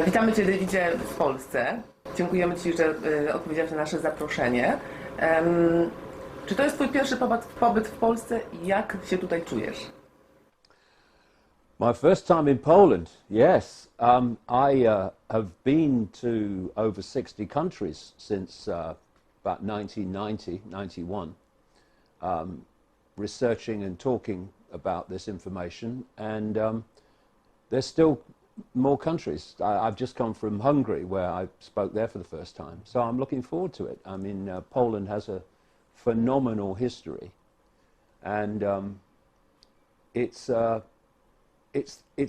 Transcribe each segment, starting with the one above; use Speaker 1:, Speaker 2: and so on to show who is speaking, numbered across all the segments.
Speaker 1: Witamy Cię, Davidzie, w Polsce. Dziękujemy Ci, że odpowiedziałeś na nasze zaproszenie. Czy to jest Twój pierwszy pobyt w Polsce i jak się tutaj czujesz?
Speaker 2: My first time in Poland, yes. I have been to over 60 countries since about 1990, 91, researching and talking about this information, and there's still more countries. I've just come from Hungary, where I spoke there for the first time, so I'm looking forward to it. I mean, Poland has a phenomenal history, and it's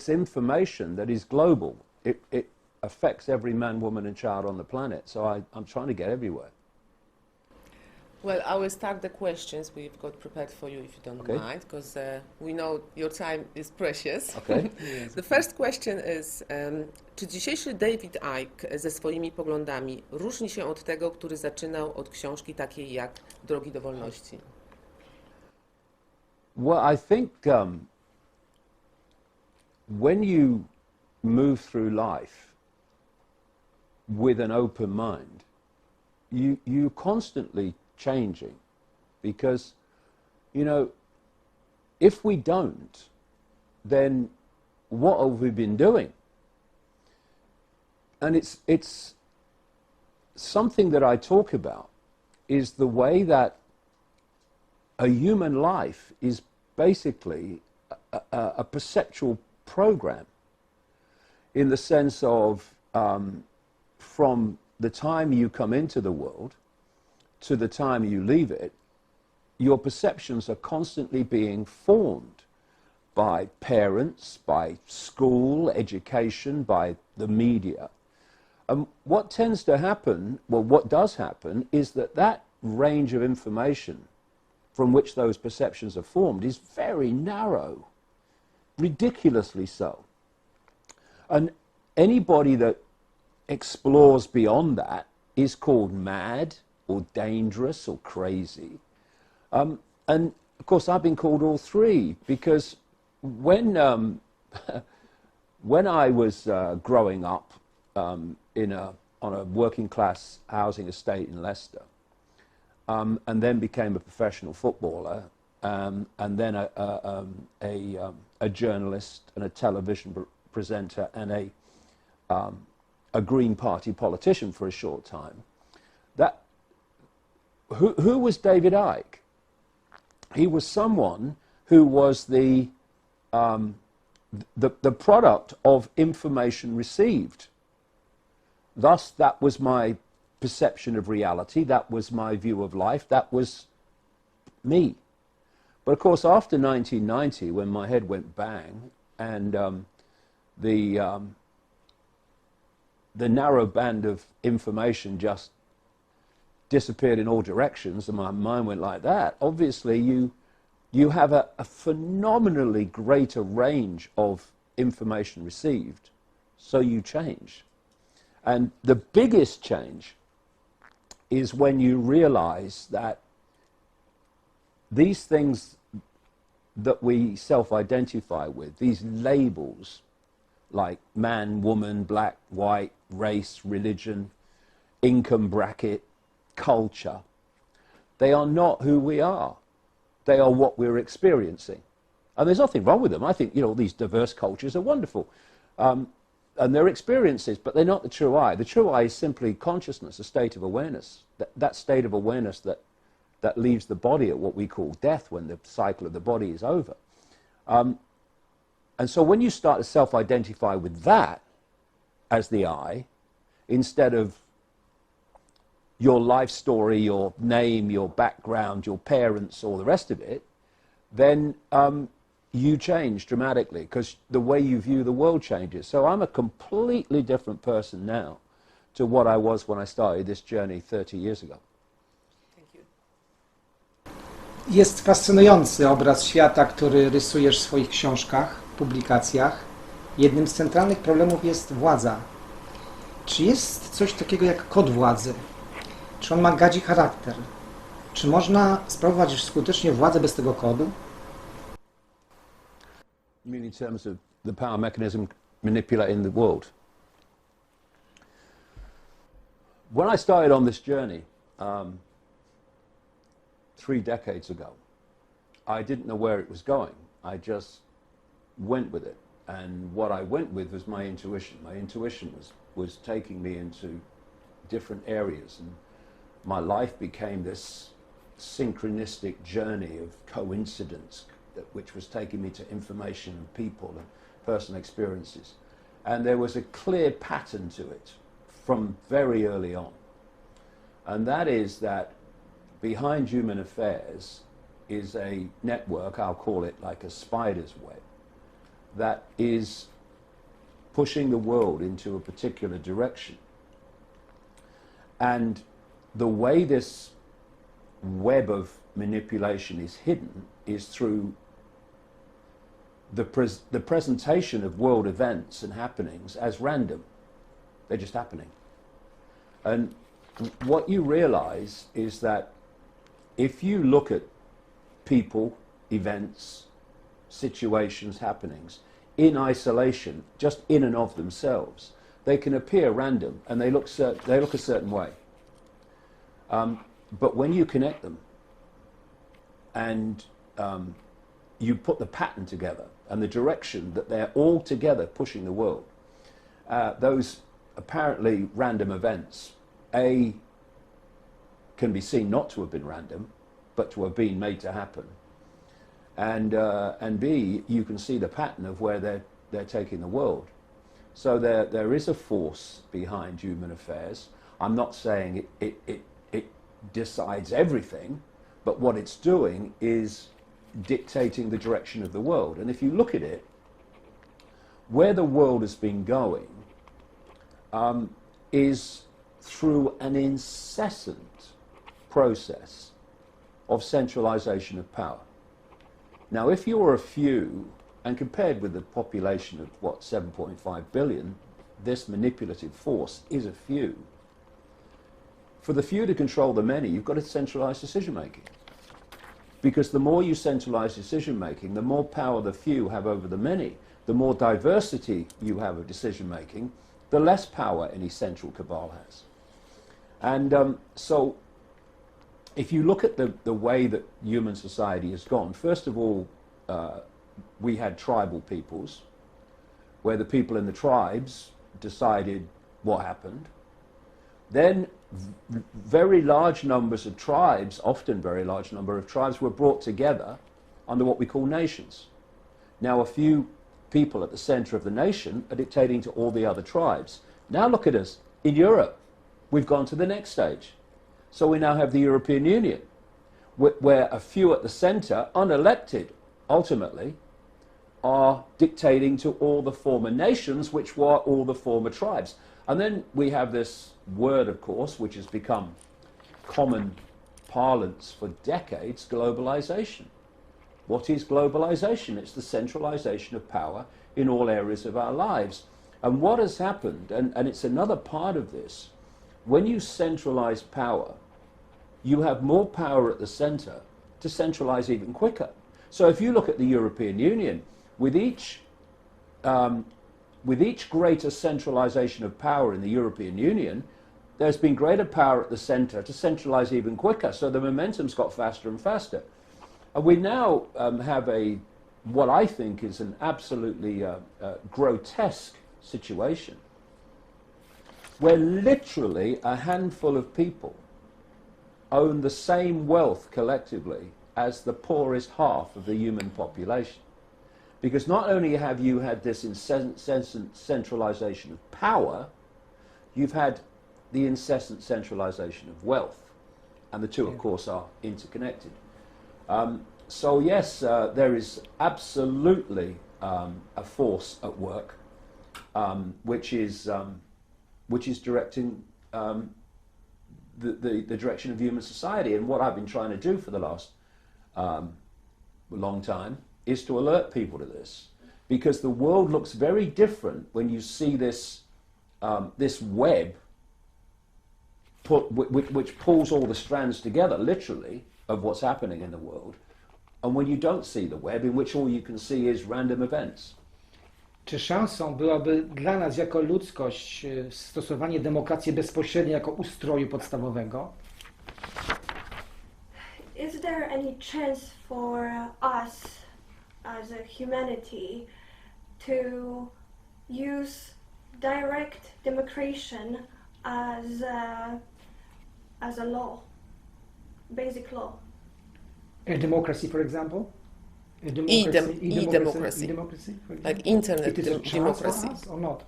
Speaker 2: information that is global. It affects every man, woman and child on the planet, so I'm trying to get everywhere.
Speaker 1: Well, I will start the questions we've got prepared for you, if you don't mind, because we know your time is precious.
Speaker 2: Okay.
Speaker 1: The first question is, czy dzisiejszy David Icke ze swoimi poglądami różni się od tego, który zaczynał od książki takiej jak Drogi do wolności?
Speaker 2: Well, I think when you move through life with an open mind, you constantly changing, because, you know, if we don't, then what have we been doing? And it's something that I talk about, is the way that a human life is basically a perceptual program, in the sense of from the time you come into the world to the time you leave it, your perceptions are constantly being formed by parents, by school, education, by the media. And what tends to happen, well, what does happen, is that range of information from which those perceptions are formed is very narrow, ridiculously so. And anybody that explores beyond that is called mad or dangerous or crazy. And of course I've been called all three, because when I was growing up on a working class housing estate in Leicester, and then became a professional footballer, and then a journalist and a television presenter and a Green Party politician for a short time. Who was David Icke? He was someone who was the product of information received. Thus, that was my perception of reality, that was my view of life, that was me. But of course, after 1990, when my head went bang, and the narrow band of information just disappeared in all directions, and my mind went like that, obviously you have a phenomenally greater range of information received, so you change. And the biggest change is when you realize that these things that we self-identify with, these labels like man, woman, black, white, race, religion, income bracket, culture, they are not who we are. They are what we're experiencing. And there's nothing wrong with them. I think, you know, these diverse cultures are wonderful. And they're experiences, but they're not the true I. The true I is simply consciousness, a state of awareness. That state of awareness that leaves the body at what we call death, when the cycle of the body is over. And so when you start to self-identify with that as the I, instead of your life story, your name, your background, your parents, all the rest of it, then you change dramatically, because the way you view the world changes. So I'm a completely different person now to what I was when I started this journey 30 years ago.
Speaker 1: Thank you.
Speaker 3: Jest fascynujący obraz świata, który rysujesz w swoich książkach, publikacjach. Jednym z centralnych problemów jest władza. Czy jest coś takiego jak kod władzy? Czy on ma gadzi charakter? Czy można sprawować skutecznie władzę bez tego kodu?
Speaker 2: You mean in terms of the power mechanism manipulating the world? when I started on this journey 3 decades ago, I didn't know where it was going. I just went with it. And what I went with was my intuition. My intuition was taking me into different areas. And my life became this synchronistic journey of coincidence, which was taking me to information and people and personal experiences. And there was a clear pattern to it from very early on. And that is that behind human affairs is a network, I'll call it like a spider's web, that is pushing the world into a particular direction. And the way this web of manipulation is hidden is through the presentation of world events and happenings as random. They're just happening. And what you realize is that if you look at people, events, situations, happenings in isolation, just in and of themselves, they can appear random and they look a certain way. But when you connect them and you put the pattern together and the direction that they're all together pushing the world, those apparently random events, A, can be seen not to have been random, but to have been made to happen. And B, you can see the pattern of where they're taking the world. So there is a force behind human affairs. I'm not saying it decides everything, but what it's doing is dictating the direction of the world. And if you look at it, where the world has been going is through an incessant process of centralization of power. Now, if you're a few, and compared with the population of, 7.5 billion, this manipulative force is a few. For the few to control the many, you've got to centralize decision-making. Because the more you centralize decision-making, the more power the few have over the many. The more diversity you have of decision-making, the less power any central cabal has. And so, if you look at the way that human society has gone, first of all, we had tribal peoples, where the people in the tribes decided what happened. Then very large numbers of tribes, often very large number of tribes, were brought together under what we call nations. Now a few people at the center of the nation are dictating to all the other tribes. Now look at us. In Europe, we've gone to the next stage. So we now have the European Union, where a few at the center, unelected, ultimately, are dictating to all the former nations, which were all the former tribes. And then we have this word, of course, which has become common parlance for decades, globalization. What is globalization? It's the centralization of power in all areas of our lives. And what has happened, and it's another part of this, when you centralize power, you have more power at the center to centralize even quicker. So if you look at the European Union, with each greater centralization of power in the European Union, there's been greater power at the center to centralize even quicker. So the momentum's got faster and faster. And we now have what I think is an absolutely grotesque situation, where literally a handful of people own the same wealth collectively as the poorest half of the human population. Because not only have you had this incessant centralization of power, you've had the incessant centralization of wealth. And the two, of course, are interconnected. So yes, there is absolutely a force at work, which is directing the direction of human society. And what I've been trying to do for the last long time is to alert people to this, because the world looks very different when you see this this web which pulls all the strands together, literally, of what's happening in the world, and when you don't see the web, in which all you can see is random events.
Speaker 3: Czy szansą byłaby dla nas jako ludzkość stosowanie demokracji bezpośredniej jako ustroju podstawowego?
Speaker 4: Is there any chance for us as a humanity to use direct democration as a law, basic law?
Speaker 3: A democracy, for example?
Speaker 1: E-democracy.
Speaker 3: E-democracy, for example?
Speaker 1: Like internet
Speaker 3: It is a chance
Speaker 1: democracy.
Speaker 3: for us or not?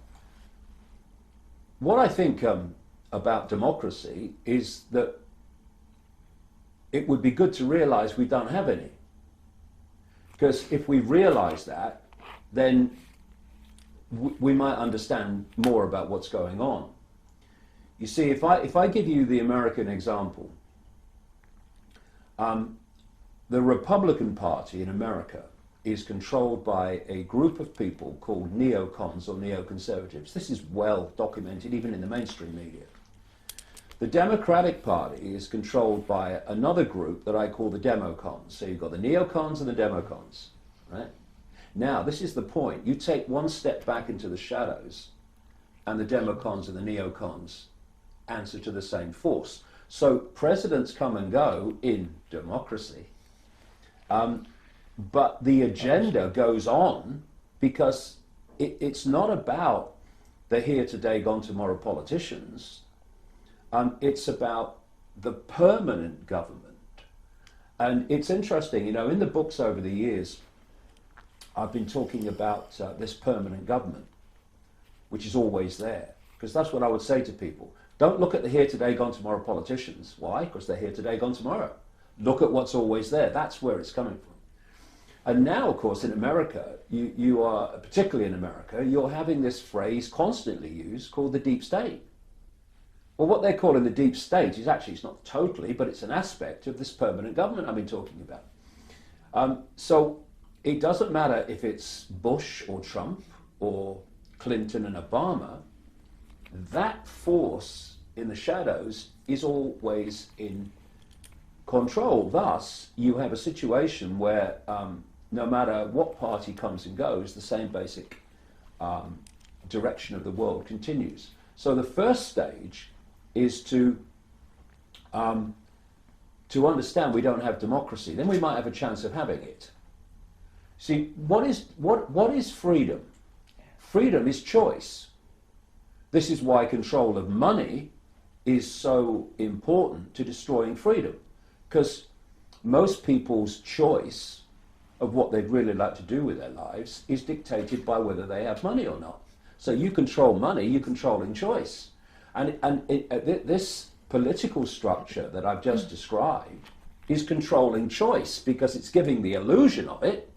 Speaker 2: What I think about democracy is that it would be good to realise we don't have any. Because if we realise that, then we might understand more about what's going on. You see, if I give you the American example, the Republican Party in America is controlled by a group of people called neocons or neoconservatives. This is well documented even in the mainstream media. The Democratic Party is controlled by another group that I call the democons. So you've got the neocons and the democons, right? Now, this is the point. You take one step back into the shadows and the democons and the neocons answer to the same force. So presidents come and go in democracy, but the agenda goes on because it's not about the here today, gone tomorrow politicians. It's about the permanent government. And it's interesting, you know, in the books over the years, I've been talking about this permanent government, which is always there. Because that's what I would say to people. Don't look at the here today, gone tomorrow politicians. Why? Because they're here today, gone tomorrow. Look at what's always there. That's where it's coming from. And now, of course, in America, you are, particularly in America, you're having this phrase constantly used called the deep state. Well, what they're calling the deep state is actually, it's not totally, but it's an aspect of this permanent government I've been talking about. So it doesn't matter if it's Bush or Trump or Clinton and Obama, that force in the shadows is always in control. Thus, you have a situation where no matter what party comes and goes, the same basic direction of the world continues. So the first stage is to understand we don't have democracy. Then we might have a chance of having it. See, what is freedom? Freedom is choice. This is why control of money is so important to destroying freedom. Because most people's choice of what they'd really like to do with their lives is dictated by whether they have money or not. So you control money, you're controlling choice. And this political structure that I've just described is controlling choice because it's giving the illusion of it,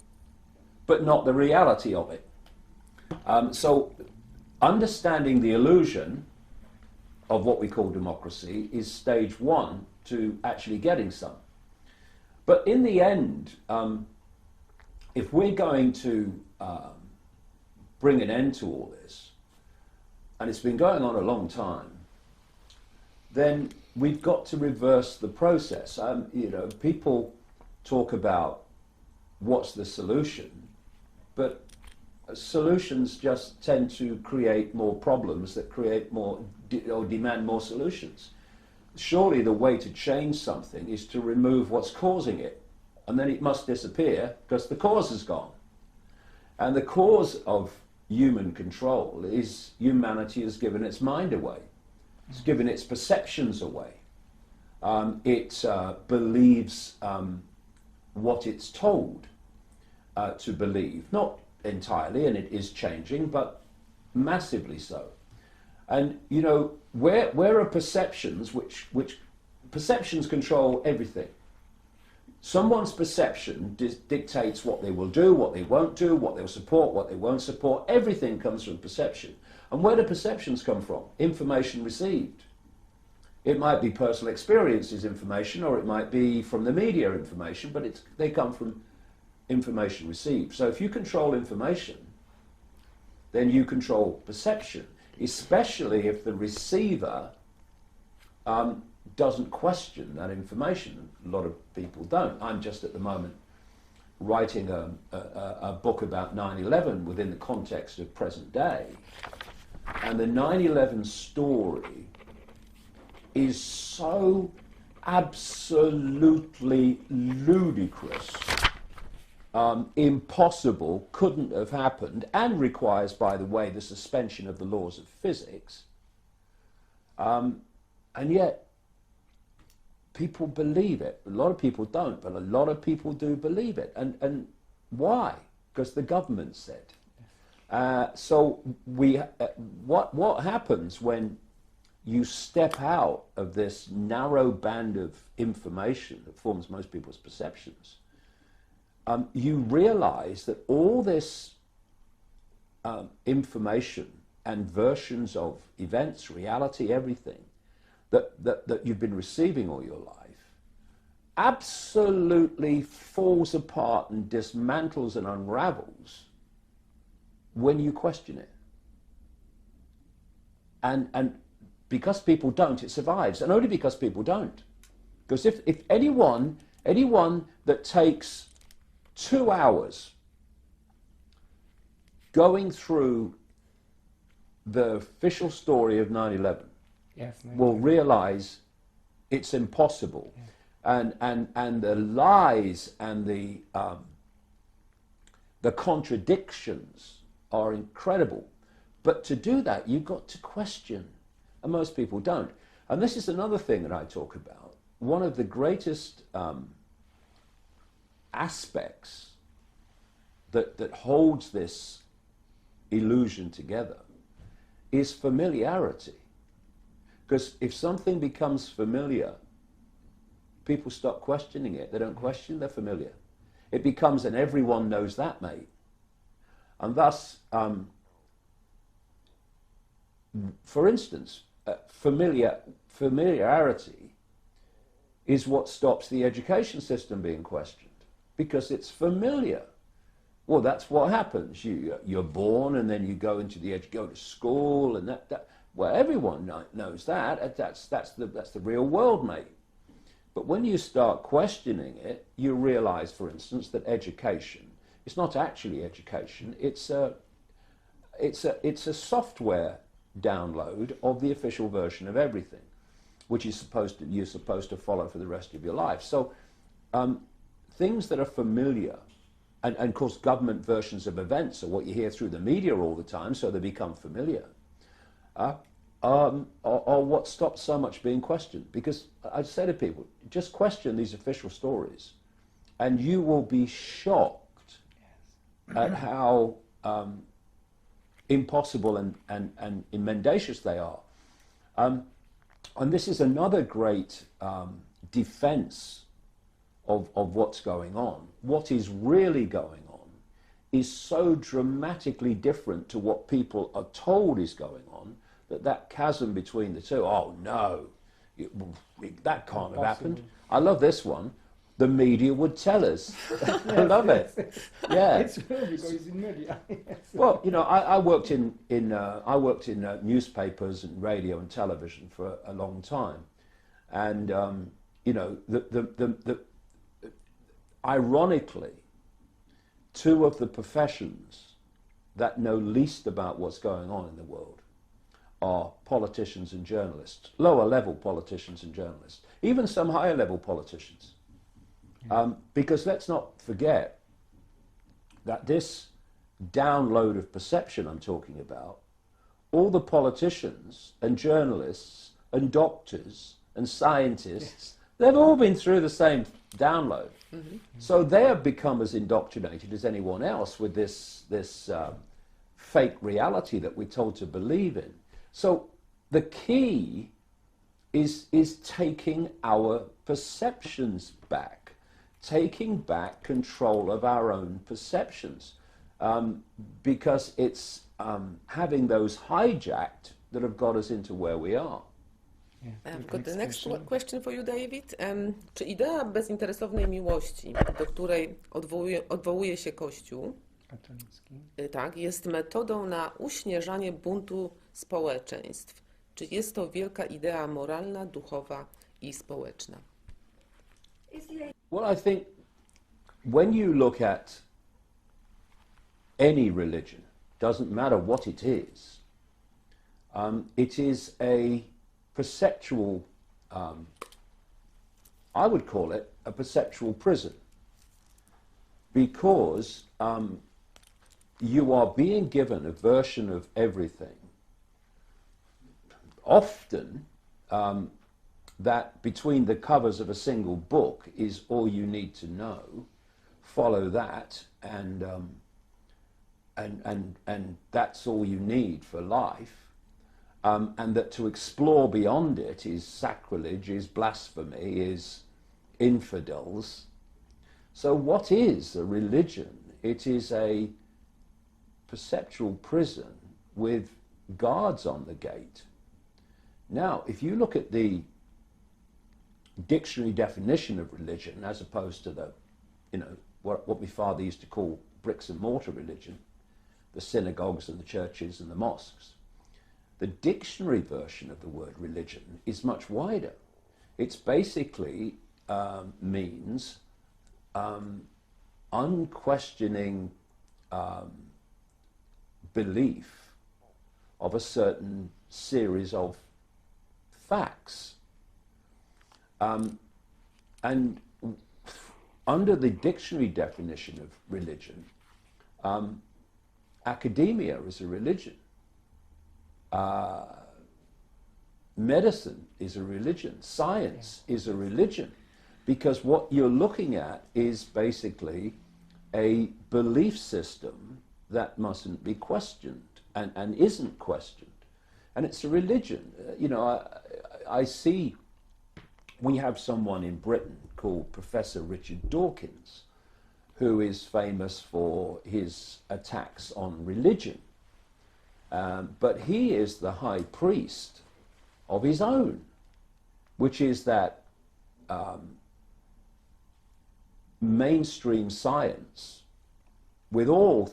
Speaker 2: but not the reality of it. So understanding the illusion of what we call democracy is stage one to actually getting some. But in the end, if we're going to bring an end to all this, and it's been going on a long time, then we've got to reverse the process. You know, people talk about what's the solution, but solutions just tend to create more problems that create more or demand more solutions. Surely the way to change something is to remove what's causing it, and then it must disappear because the cause is gone. And the cause of human control is humanity has given its mind away. It's given its perceptions away. It believes what it's told to believe. Not entirely, and it is changing, but massively so. And, you know, where are perceptions which perceptions control everything? Someone's perception dictates what they will do, what they won't do, what they'll support, what they won't support. Everything comes from perception. And where do perceptions come from? Information received. It might be personal experiences information, or it might be from the media information, but they come from information received. So if you control information, then you control perception, especially if the receiver doesn't question that information. A lot of people don't. I'm just at the moment writing a book about 9/11 within the context of present day, and the 9/11 story is so absolutely ludicrous, impossible, couldn't have happened, and requires, by the way, the suspension of the laws of physics. And yet, people believe it. A lot of people don't, but a lot of people do believe it. And why? Because the government said. So what happens when you step out of this narrow band of information that forms most people's perceptions? You realize that all this information and versions of events, reality, everything that you've been receiving all your life absolutely falls apart and dismantles and unravels when you question it. And because people don't, it survives. And only because people don't. Because if anyone that takes 2 hours going through the official story of 9/11 will realize it's impossible. Yeah. And the lies and the contradictions are incredible. But to do that, you've got to question. And most people don't. And this is another thing that I talk about. One of the greatest aspects that holds this illusion together is familiarity. Because if something becomes familiar, people stop questioning it. They don't question, they're familiar. It becomes an everyone knows that, mate. And thus, for instance, familiarity is what stops the education system being questioned, because it's familiar. Well, that's what happens. You're born, and then you go to school, and that. Well, everyone knows that. That's the real world, mate. But when you start questioning it, you realize, for instance, that education is not actually education. It's a software download of the official version of everything, which you're supposed to follow for the rest of your life. So things that are familiar, and of course government versions of events are what you hear through the media all the time, so they become familiar, are what stops so much being questioned. Because I say to people, just question these official stories and you will be shocked at how impossible and mendacious they are. And this is another great defense of what's going on. What is really going on is so dramatically different to what people are told is going on, that chasm between the two, oh no, that can't have happened. I love this one. The media would tell us. I love it. Yeah,
Speaker 3: it's true because it's in media.
Speaker 2: Well, you know, I worked in newspapers and radio and television for a long time, and you know, the ironically, two of the professions that know least about what's going on in the world are politicians and journalists, lower level politicians and journalists, even some higher level politicians. Because let's not forget that this download of perception I'm talking about, all the politicians and journalists and doctors and scientists, they've all been through the same download. Mm-hmm. So they have become as indoctrinated as anyone else with this fake reality that we're told to believe in. So the key is taking our perceptions back, taking back control of our own perceptions, because it's having those hijacked that have got us into where we are.
Speaker 1: I've got the next question for you, David. Czy idea bezinteresownej miłości, do której odwołuje się Kościół, katolicki, tak, jest metodą na uśnieżanie buntu społeczeństw? Czy jest to wielka idea moralna, duchowa i społeczna?
Speaker 2: Well, I think when you look at any religion, doesn't matter what it is a perceptual, I would call it a perceptual prison, because you are being given a version of everything, often that between the covers of a single book is all you need to know. Follow that, and that's all you need for life. And that to explore beyond it is sacrilege, is blasphemy, is infidels. So what is a religion? It is a perceptual prison with guards on the gate. Now, if you look at the dictionary definition of religion, as opposed to the, what my father used to call bricks and mortar religion, the synagogues and the churches and the mosques, the dictionary version of the word religion is much wider. It's basically means unquestioning belief of a certain series of facts. And under the dictionary definition of religion, academia is a religion. Medicine is a religion. Science is a religion, because what you're looking at is basically a belief system that mustn't be questioned and isn't questioned. And it's a religion. I see we have someone in Britain called Professor Richard Dawkins, who is famous for his attacks on religion. But he is the high priest of his own, which is that mainstream science, with all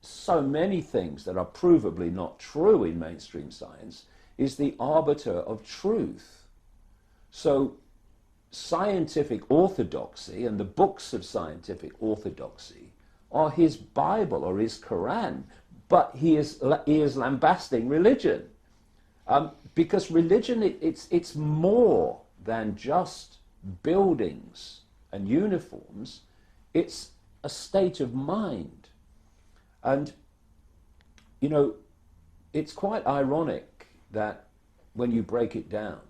Speaker 2: so many things that are provably not true in mainstream science, is the arbiter of truth. So scientific orthodoxy and the books of scientific orthodoxy are his Bible or his Quran, but he is lambasting religion. Because religion, it's more than just buildings and uniforms. It's a state of mind. And, it's quite ironic that when you break it down,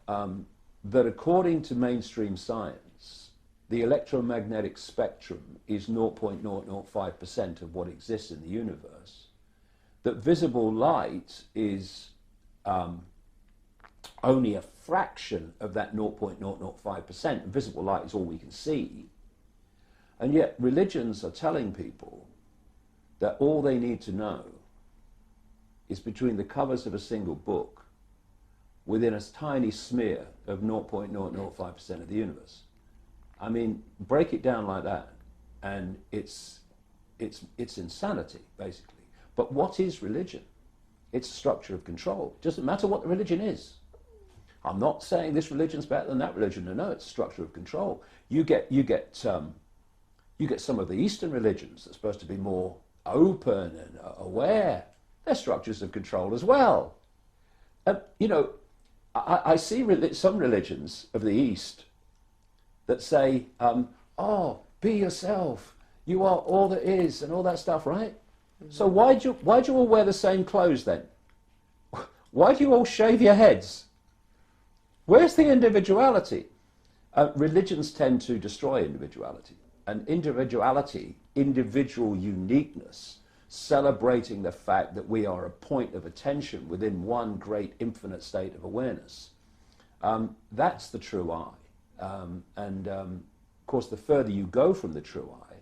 Speaker 2: that according to mainstream science, the electromagnetic spectrum is 0.005% of what exists in the universe, that visible light is only a fraction of that 0.005%. Visible light is all we can see. And yet religions are telling people that all they need to know is between the covers of a single book within a tiny smear of 0.005% of the universe. I mean, break it down like that, and it's insanity, basically. But what is religion? It's a structure of control. It doesn't matter what the religion is. I'm not saying this religion's better than that religion. No, it's a structure of control. You get some of the Eastern religions that are supposed to be more open and aware. They're structures of control as well. I see some religions of the East that say, be yourself, you are all there is, and all that stuff, right? Mm-hmm. So why do you all wear the same clothes then? Why do you all shave your heads? Where's the individuality? Religions tend to destroy individuality. And individuality, individual uniqueness, celebrating the fact that we are a point of attention within one great infinite state of awareness. That's the true I. Of course, the further you go from the true I,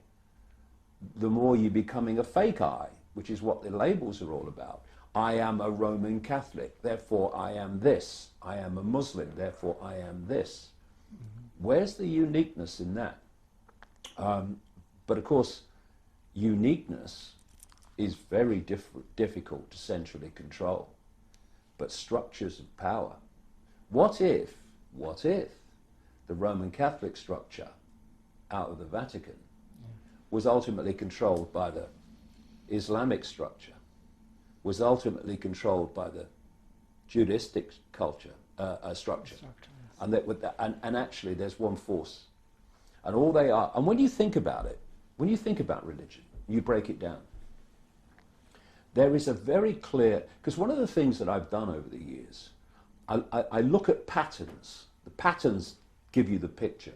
Speaker 2: the more you're becoming a fake I, which is what the labels are all about. I am a Roman Catholic, therefore I am this. I am a Muslim, therefore I am this. Mm-hmm. Where's the uniqueness in that? But of course, uniqueness is very difficult to centrally control. But structures of power. What if the Roman Catholic structure out of the Vatican was ultimately controlled by the Islamic structure, was ultimately controlled by the Judaistic culture, structure. And actually there's one force. And all they are, and when you think about it, when you think about religion, you break it down. There is a very clear, because one of the things that I've done over the years, I look at patterns. The patterns give you the picture.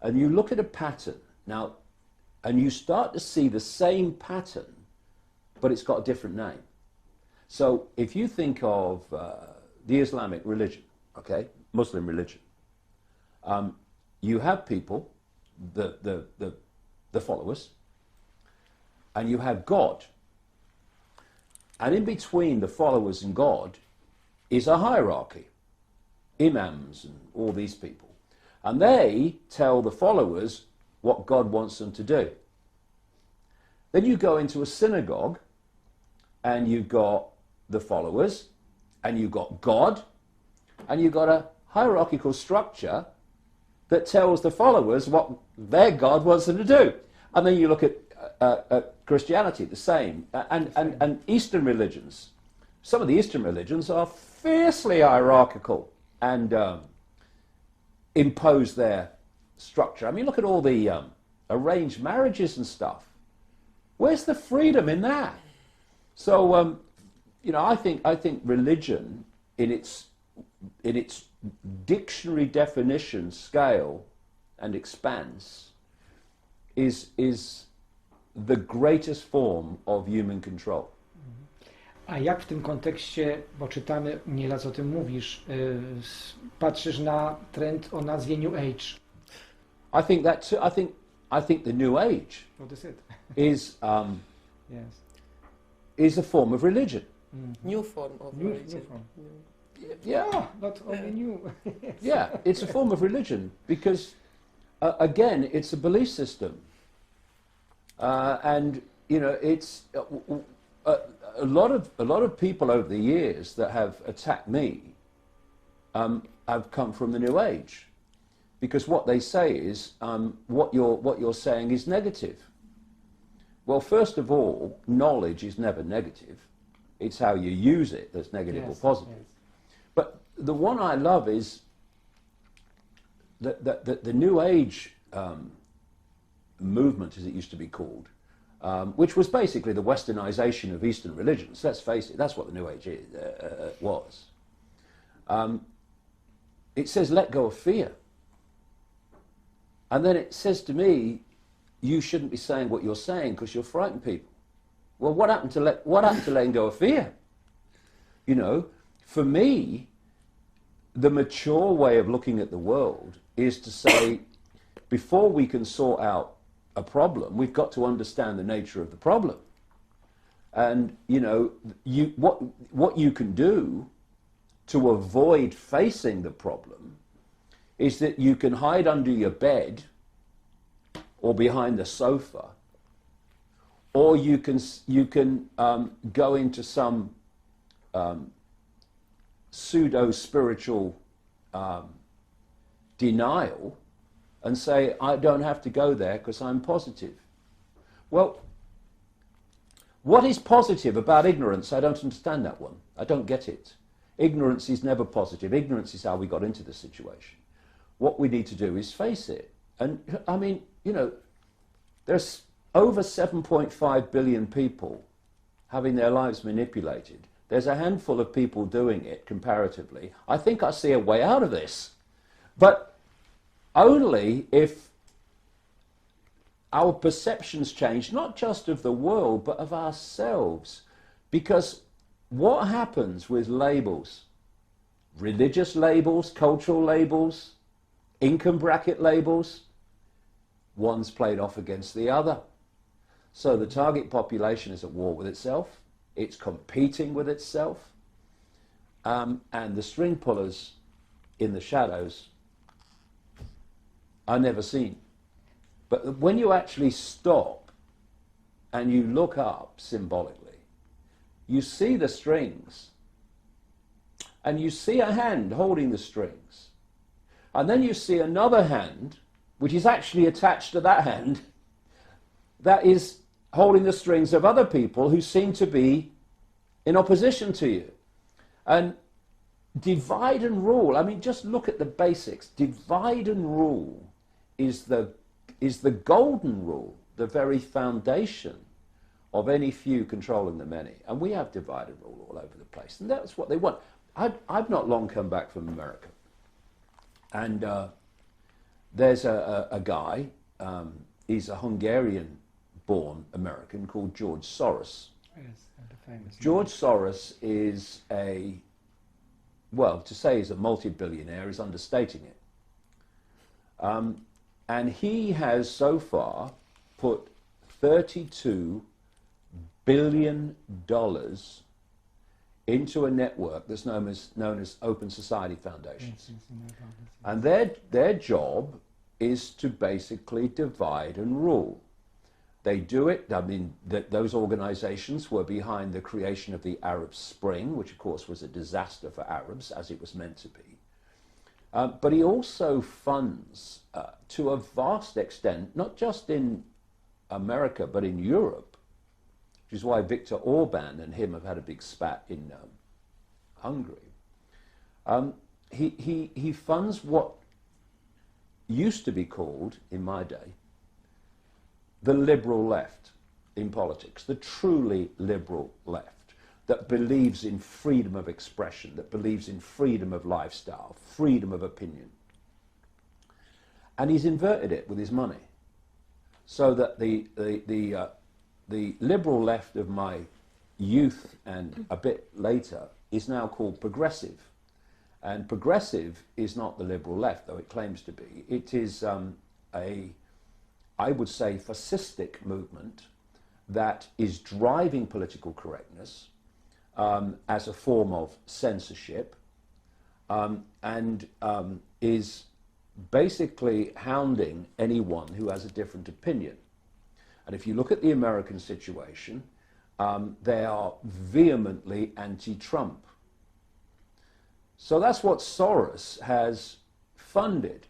Speaker 2: And you look at a pattern, now, and you start to see the same pattern, but it's got a different name. So if you think of the Islamic religion, okay, Muslim religion, you have people, the followers, and you have God. And in between the followers and God is a hierarchy, imams and all these people. And they tell the followers what God wants them to do. Then you go into a synagogue and you've got the followers and you've got God and you've got a hierarchical structure that tells the followers what their God wants them to do. And then you look at Christianity, the same, and Eastern religions. Some of the Eastern religions are fiercely hierarchical and impose their structure. I mean, look at all the arranged marriages and stuff. Where's the freedom in that? So, you know, I think religion, in its dictionary definition, scale, and expanse, is the greatest form of human control.
Speaker 3: A jak w tym kontekście, bo czytamy nieraz o tym mówisz, patrzysz na trend o nazwie New Age?
Speaker 2: I think the New Age
Speaker 3: What is it?
Speaker 2: is
Speaker 3: Yes.
Speaker 2: is a form of religion.
Speaker 1: New form of religion.
Speaker 3: New form.
Speaker 2: Yeah,
Speaker 3: Not only new.
Speaker 2: yeah, it's a form of religion because again, it's a belief system, and you know, it's a lot of people over the years that have attacked me have come from the New Age, because what they say is what you're saying is negative. Well, first of all, knowledge is never negative. It's how you use it that's negative or positive. Yes. But the one I love is that the New Age movement, as it used to be called, which was basically the westernization of Eastern religions. Let's face it, that's what the New Age was. It says, let go of fear. And then it says to me, you shouldn't be saying what you're saying because you'll frighten people. Well, what happened to letting go of fear? You know, for me, the mature way of looking at the world is to say, before we can sort out a problem, we've got to understand the nature of the problem. And, you know, what you can do to avoid facing the problem is that you can hide under your bed or behind the sofa, or you can go into some pseudo-spiritual denial and say, I don't have to go there because I'm positive. Well, what is positive about ignorance? I don't understand that one. I don't get it. Ignorance is never positive. Ignorance is how we got into this situation. What we need to do is face it. And I mean, you know, there's over 7.5 billion people having their lives manipulated. There's a handful of people doing it comparatively. I think I see a way out of this. But only if our perceptions change, not just of the world, but of ourselves. Because what happens with labels, religious labels, cultural labels, income bracket labels, one's played off against the other. So the target population is at war with itself, it's competing with itself, and the string pullers in the shadows are never seen. But when you actually stop and you look up symbolically, you see the strings, and you see a hand holding the strings, and then you see another hand which is actually attached to that hand, that is holding the strings of other people who seem to be in opposition to you. And divide and rule, I mean, just look at the basics. Divide and rule is the golden rule, the very foundation of any few controlling the many. And we have divide and rule all over the place. And that's what they want. I've not long come back from America. And there's a guy, he's a Hungarian-born American called George Soros.
Speaker 3: Yes, the famous
Speaker 2: George Soros is well, to say he's a multi-billionaire is understating it. And he has so far put $32 billion into a network that's known as Open Society Foundations. And their job is to basically divide and rule. They do it, I mean, those organizations were behind the creation of the Arab Spring, which of course was a disaster for Arabs, as it was meant to be. But he also funds, to a vast extent, not just in America, but in Europe, which is why Viktor Orban and him have had a big spat in Hungary. He funds what used to be called, in my day, the liberal left in politics, the truly liberal left that believes in freedom of expression, that believes in freedom of lifestyle, freedom of opinion. And he's inverted it with his money, so that the liberal left of my youth and a bit later is now called progressive. And progressive is not the liberal left, though it claims to be. It is I would say, fascistic movement that is driving political correctness as a form of censorship and is basically hounding anyone who has a different opinion. And if you look at the American situation, they are vehemently anti-Trump. So that's what Soros has funded.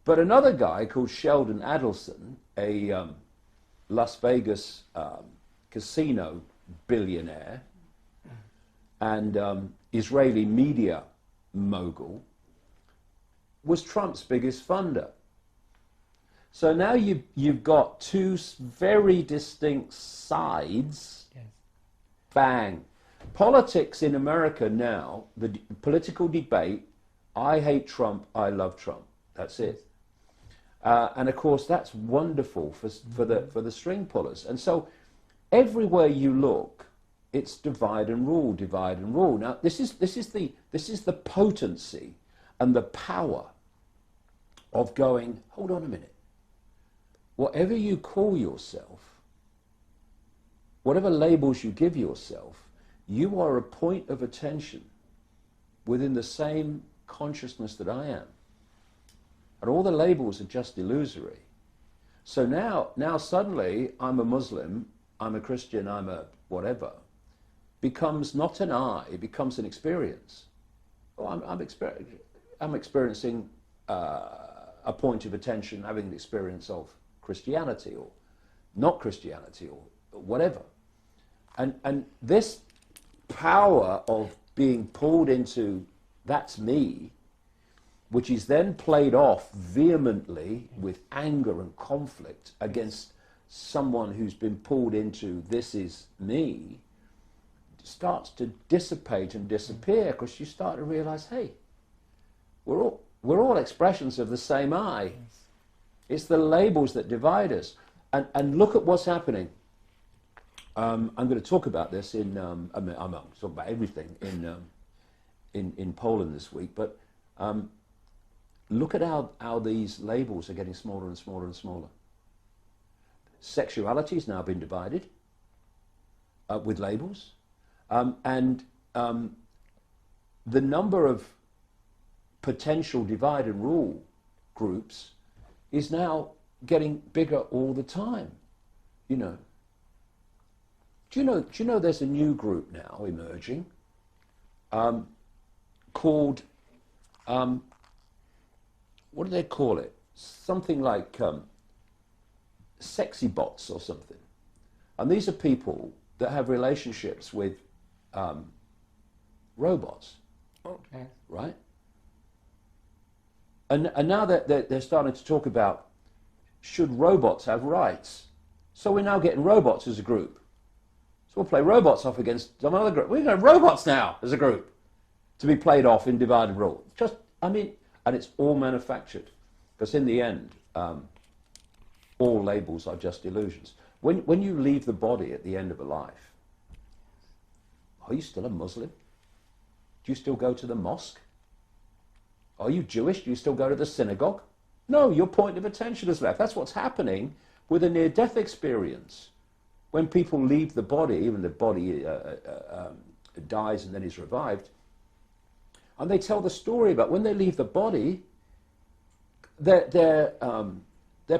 Speaker 2: But another guy called Sheldon Adelson, a Las Vegas casino billionaire and Israeli media mogul, was Trump's biggest funder. So now you've got two very distinct sides. Yes. Bang. Politics in America now, the political debate, I hate Trump, I love Trump. That's it. And of course, that's wonderful for the string pullers. And so everywhere you look, it's divide and rule, divide and rule. Now, this is the potency and the power of going, hold on a minute. Whatever you call yourself, whatever labels you give yourself, you are a point of attention within the same consciousness that I am. And all the labels are just illusory. So now suddenly I'm a Muslim, I'm a Christian, I'm a whatever, becomes not an I, it becomes an experience. Oh, I'm experiencing a point of attention, having an experience of Christianity or not Christianity or whatever. And this power of being pulled into that's me, which is then played off vehemently with anger and conflict against someone who's been pulled into this is me, starts to dissipate and disappear because you start to realize, hey, we're all expressions of the same I. It's the labels that divide us. And look at what's happening. I'm going to talk about this in, I'm talking about everything in Poland this week, but look at how these labels are getting smaller and smaller and smaller. Sexuality has now been divided with labels. And the number of potential divide and rule groups is now getting bigger all the time, you know. Do you know there's a new group now emerging called, what do they call it? something like sexy bots or something. And these are people that have relationships with robots,
Speaker 3: Okay.
Speaker 2: right? And now they're starting to talk about, should robots have rights? So we're now getting robots as a group. So we'll play robots off against some other group. We're going to have robots now as a group to be played off in divided rule. Just, I mean, and it's all manufactured. Because in the end, all labels are just illusions. When you leave the body at the end of a life, are you still a Muslim? Do you still go to the mosque? Are you Jewish? Do you still go to the synagogue? No, your point of attention has left. That's what's happening with a near-death experience. When people leave the body, even the body dies and then is revived, and they tell the story about when they leave the body, their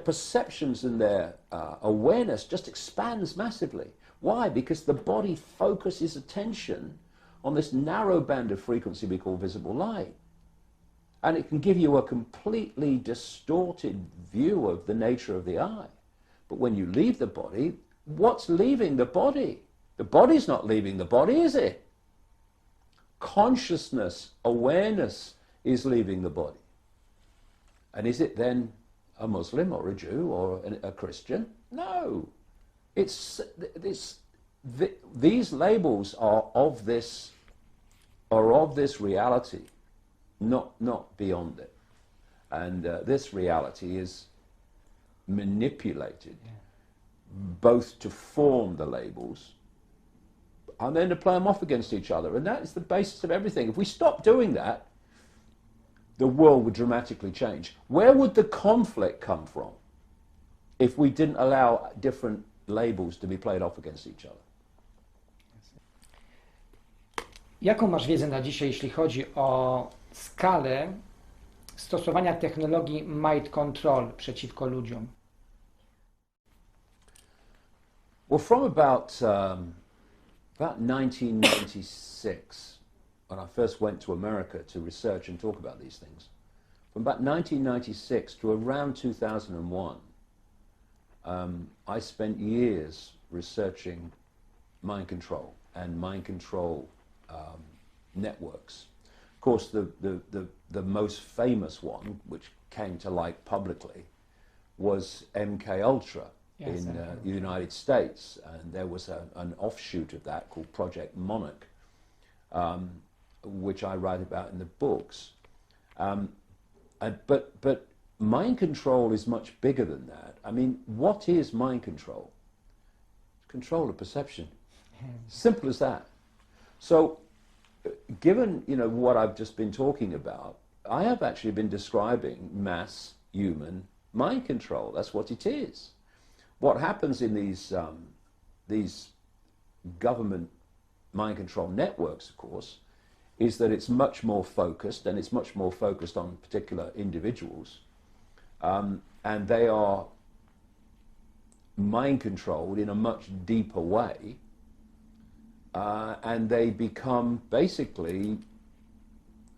Speaker 2: perceptions and their awareness just expands massively. Why? Because the body focuses attention on this narrow band of frequency we call visible light. And it can give you a completely distorted view of the nature of the eye. But when you leave the body, what's leaving the body? The body's not leaving the body, is it? Consciousness, awareness is leaving the body. And is it then a Muslim or a Jew or a Christian? No. These labels are of this reality, not beyond it. And this reality is manipulated both to form the labels and then to play them off against each other. And that is the basis of everything. If we stop doing that, the world would dramatically change. Where would the conflict come from if we didn't allow different labels to be played off against each other?
Speaker 3: Jaką masz wiedzę na dzisiaj, jeśli chodzi o skalę stosowania technologii mind control przeciwko ludziom?
Speaker 2: Well, from about 1996, when I first went to America to research and talk about these things, from about 1996 to around 2001, I spent years researching mind control and mind control networks. Of course, the most famous one, which came to light publicly, was MK Ultra in the United States, and there was an offshoot of that called Project Monarch, which I write about in the books. But mind control is much bigger than that. I mean, what is mind control? Control of perception. Simple as that. So, given what I've just been talking about, I have actually been describing mass human mind control. That's what it is. What happens in these government mind control networks, of course, is that it's much more focused, and it's much more focused on particular individuals, and they are mind controlled in a much deeper way, and they become basically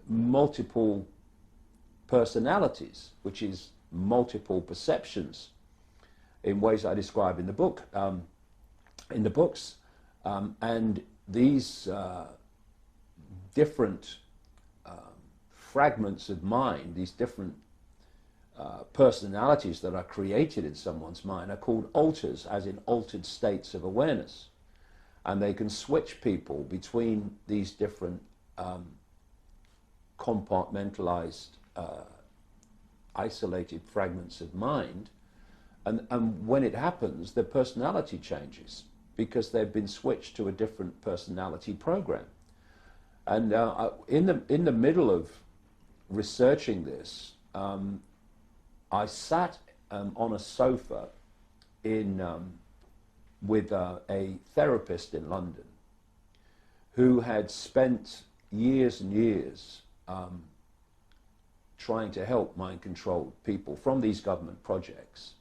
Speaker 2: multiple personalities, which is multiple perceptions, in ways I describe in the book, in the books, and these different fragments of mind, these different personalities that are created in someone's mind, are called alters, as in altered states of awareness, and they can switch people between these different compartmentalized, isolated fragments of mind. And when it happens, their personality changes because they've been switched to a different personality program. And in the middle of researching this, I sat on a sofa with a therapist in London who had spent years and years trying to help mind-controlled people from these government projects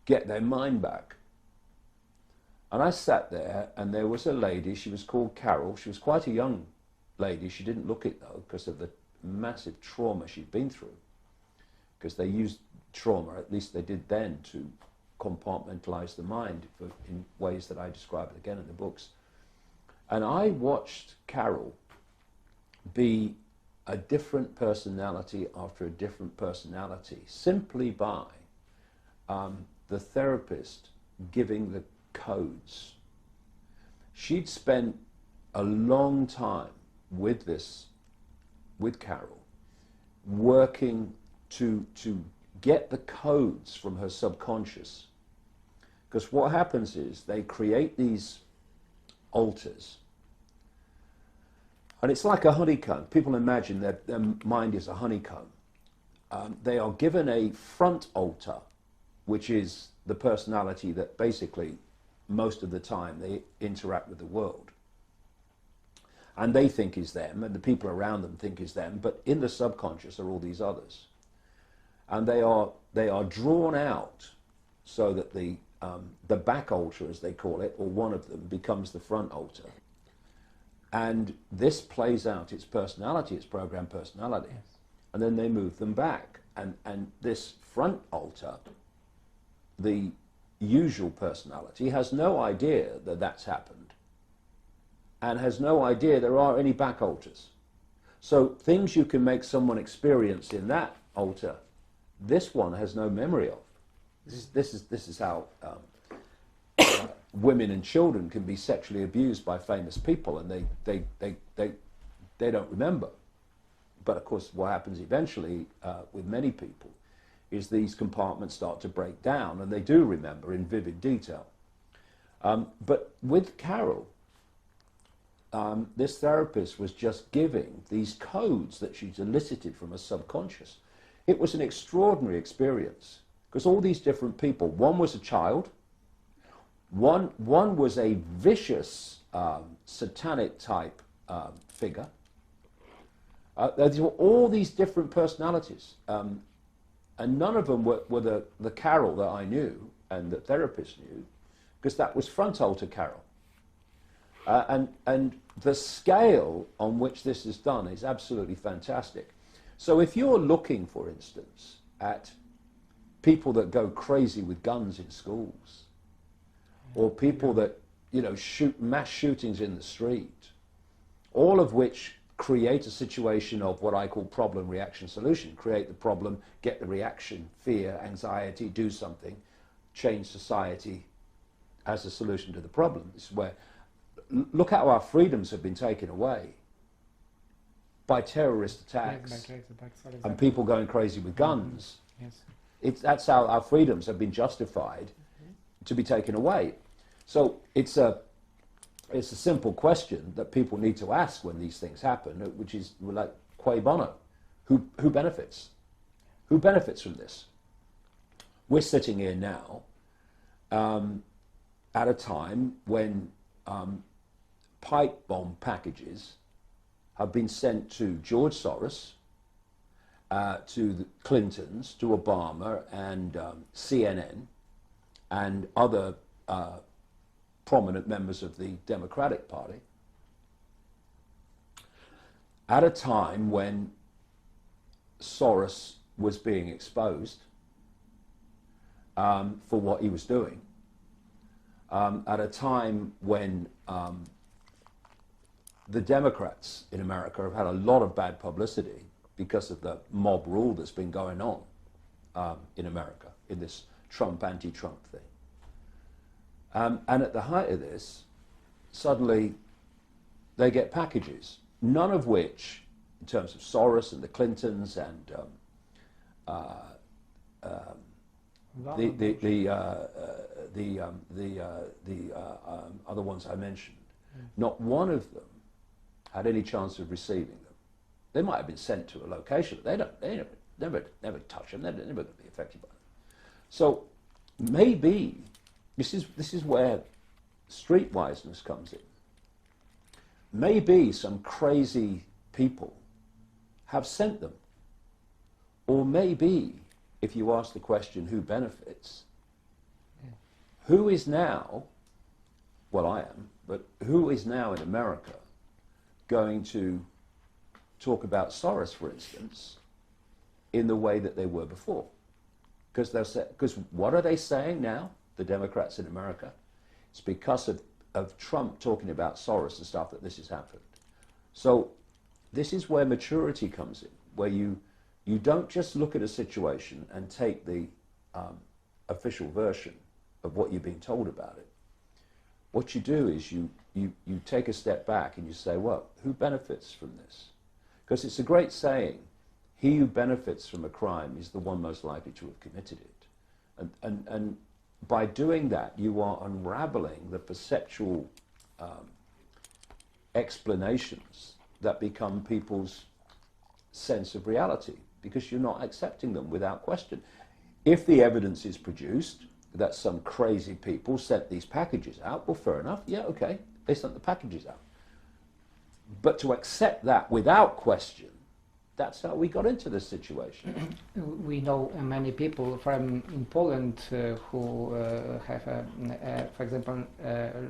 Speaker 2: get their mind back. And I sat there, and there was a lady, she was called Carol. She was quite a young lady. She didn't look it, though, because of the massive trauma she'd been through. because they used trauma, at least they did then, to compartmentalize the mind in ways that I describe again in the books. And I watched Carol be a different personality after a different personality, simply by the therapist giving the codes. She'd spent a long time with Carol, working to get the codes from her subconscious. Because what happens is they create these altars. And it's like a honeycomb. People imagine that their mind is a honeycomb. They are given a front altar, which is the personality that basically most of the time they interact with the world. And they think is them, and the people around them think is them, but in the subconscious are all these others. And they are drawn out so that the back altar, as they call it, or one of them, becomes the front altar. And this plays out its personality, its programmed personality. Yes. And then they move them back. And this front altar, the usual personality, has no idea that that's happened, and has no idea there are any back altars. So things you can make someone experience in that altar, this one has no memory of. This is how women and children can be sexually abused by famous people, and they don't remember. But of course, what happens eventually with many people is these compartments start to break down, and they do remember in vivid detail. But with Carol, this therapist was just giving these codes that she'd elicited from her subconscious. It was an extraordinary experience, because all these different people, one was a child, one was a vicious satanic type figure. There were all these different personalities, and none of them were the Carol that I knew and the therapist knew, because that was front altar Carol. And the scale on which this is done is absolutely fantastic. So if you're looking, for instance, at people that go crazy with guns in schools, or people that, you know, shoot mass shootings in the street, all of which create a situation of what I call problem, reaction, solution. Create the problem, get the reaction, fear, anxiety, do something, change society as a solution to the problem. This is where, look how our freedoms have been taken away by terrorist attacks, and people going crazy with guns. Yes. That's how our freedoms have been justified to be taken away. So it's a simple question that people need to ask when these things happen, which is like, cui bono? Who benefits? Who benefits from this? We're sitting here now at a time when pipe bomb packages have been sent to George Soros, to the Clintons, to Obama, and CNN, and other prominent members of the Democratic Party, at a time when Soros was being exposed for what he was doing, at a time when the Democrats in America have had a lot of bad publicity because of the mob rule that's been going on in America, in this Trump, anti-Trump thing. And at the height of this, suddenly they get packages, none of which, in terms of Soros and the Clintons and the other ones I mentioned, not one of them had any chance of receiving them. They might have been sent to a location, but they never touch them. They're never going to be affected by them. So maybe this is where streetwiseness comes in. Maybe some crazy people have sent them. Or maybe, if you ask the question, who benefits, who is now, well, I am, but who is now in America going to talk about Soros, for instance, in the way that they were before. Because what are they saying now, the Democrats in America? It's because of Trump talking about Soros and stuff that this has happened. So this is where maturity comes in, where you don't just look at a situation and take the official version of what you're being told about it. What you do is you take a step back and you say, well, who benefits from this? Because it's a great saying, he who benefits from a crime is the one most likely to have committed it. And by doing that, you are unraveling the perceptual explanations that become people's sense of reality, because you're not accepting them without question. If the evidence is produced that some crazy people sent these packages out, well, fair enough, yeah, okay, they sent the packages out. But to accept that without question, that's how we got into this situation.
Speaker 3: We know many people from in Poland who have, for example,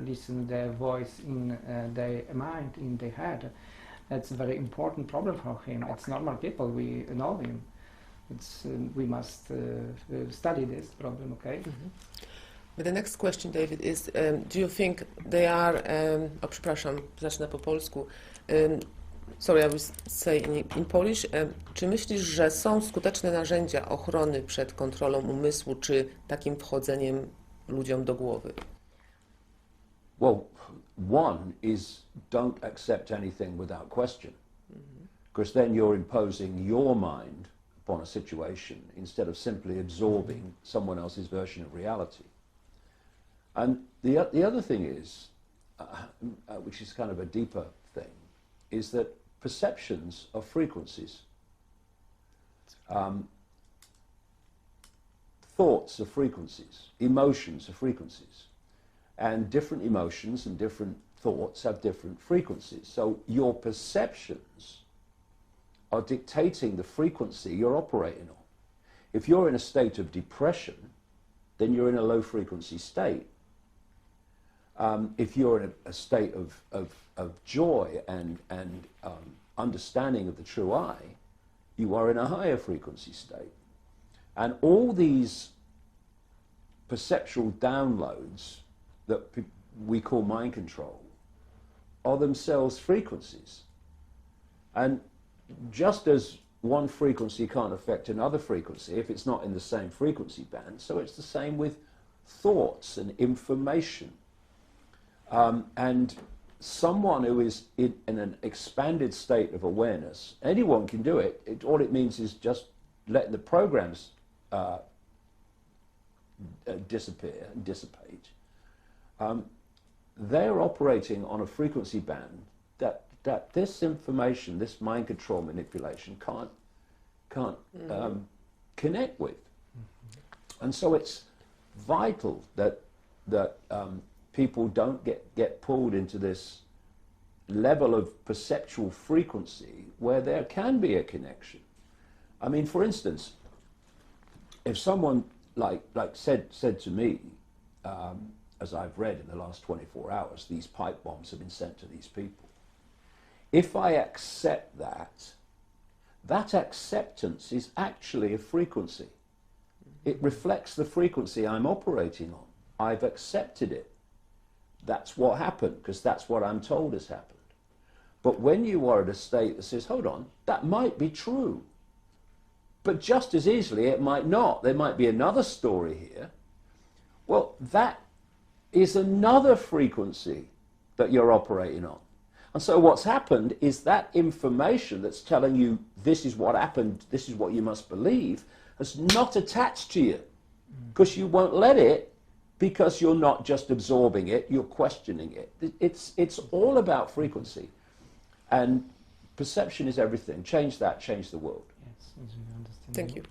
Speaker 3: listen their voice in their mind, in their head. That's a very important problem for him. It's normal people, we know him. It's, we must study this problem, okay?
Speaker 1: Mm-hmm. But the next question, David, is do you think they are, przepraszam, zacznę po polsku. Sorry, I will say in Polish. Czy myślisz, że są skuteczne narzędzia ochrony przed kontrolą umysłu, czy takim wchodzeniem ludziom do głowy?
Speaker 2: Well, one is don't accept anything without question, because then you're imposing your mind upon a situation instead of simply absorbing someone else's version of reality. And the other thing is, which is kind of a deeper thing, is that perceptions are frequencies. Thoughts are frequencies. Emotions are frequencies. And different emotions and different thoughts have different frequencies. So your perceptions are dictating the frequency you're operating on. If you're in a state of depression, then you're in a low frequency state. If you're in a state of joy and understanding of the true I, you are in a higher frequency state. And all these perceptual downloads that we call mind control are themselves frequencies. And just as one frequency can't affect another frequency if it's not in the same frequency band, so it's the same with thoughts and information. And someone who is in an expanded state of awareness, anyone can do it. All it means is just letting the programs disappear and dissipate. They're operating on a frequency band that this information, this mind control manipulation can't connect with. And so it's vital that people don't get pulled into this level of perceptual frequency where there can be a connection. I mean, for instance, if someone like said to me, as I've read in the last 24 hours, these pipe bombs have been sent to these people. If I accept that acceptance is actually a frequency. It reflects the frequency I'm operating on. I've accepted it. That's what happened, because that's what I'm told has happened. But when you are at a state that says, hold on, that might be true, but just as easily it might not. There might be another story here. Well, that is another frequency that you're operating on. And so what's happened is that information that's telling you this is what happened, this is what you must believe, has not attached to you, because you won't let it, because you're not just absorbing it, you're questioning it. It's all about frequency. And perception is everything. Change that, change the world.
Speaker 1: Thank you.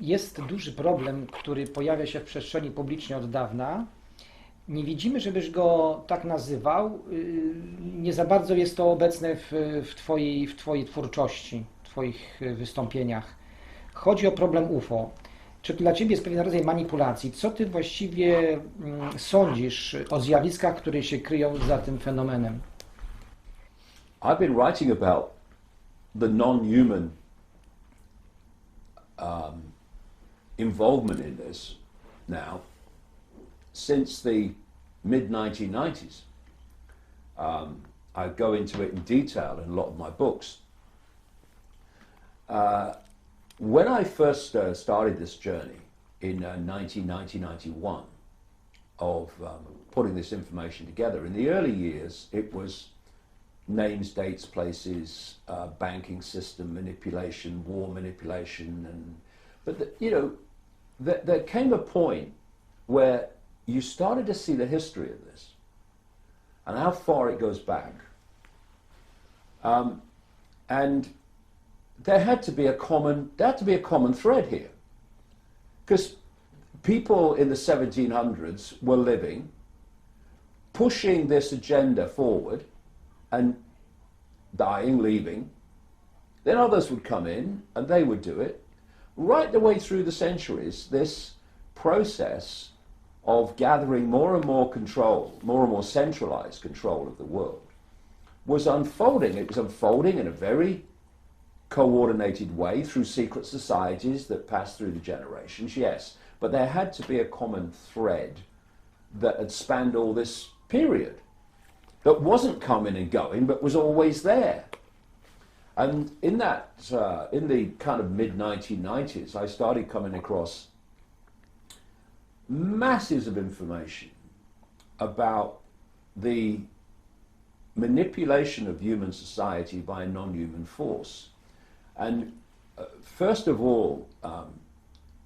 Speaker 3: Jest duży problem, który pojawia się w przestrzeni publicznej od dawna. Nie widzimy, żebyś go tak nazywał. Nie za bardzo jest to obecne w twojej twórczości, w twoich wystąpieniach. Chodzi o problem UFO. Czy dla ciebie jest pewien rodzaj manipulacji? Co ty właściwie sądzisz o zjawiskach, które się kryją za tym fenomenem?
Speaker 2: I've been writing about the non-human involvement in this now since the mid-1990s. I go into it in detail in a lot of my books. When I first started this journey in 1990-91 of putting this information together, in the early years it was names, dates, places, banking system manipulation, war manipulation, but there came a point where you started to see the history of this and how far it goes back, and there had to be a common thread here, because people in the 1700s were living, pushing this agenda forward and dying, leaving. Then others would come in and they would do it. Right the way through the centuries, this process of gathering more and more control, more and more centralized control of the world, was unfolding. It was unfolding in a very coordinated way through secret societies that passed through the generations, yes, but there had to be a common thread that had spanned all this period, that wasn't coming and going, but was always there. And in that, in the kind of mid-1990s, I started coming across masses of information about the manipulation of human society by a non-human force. And first of all,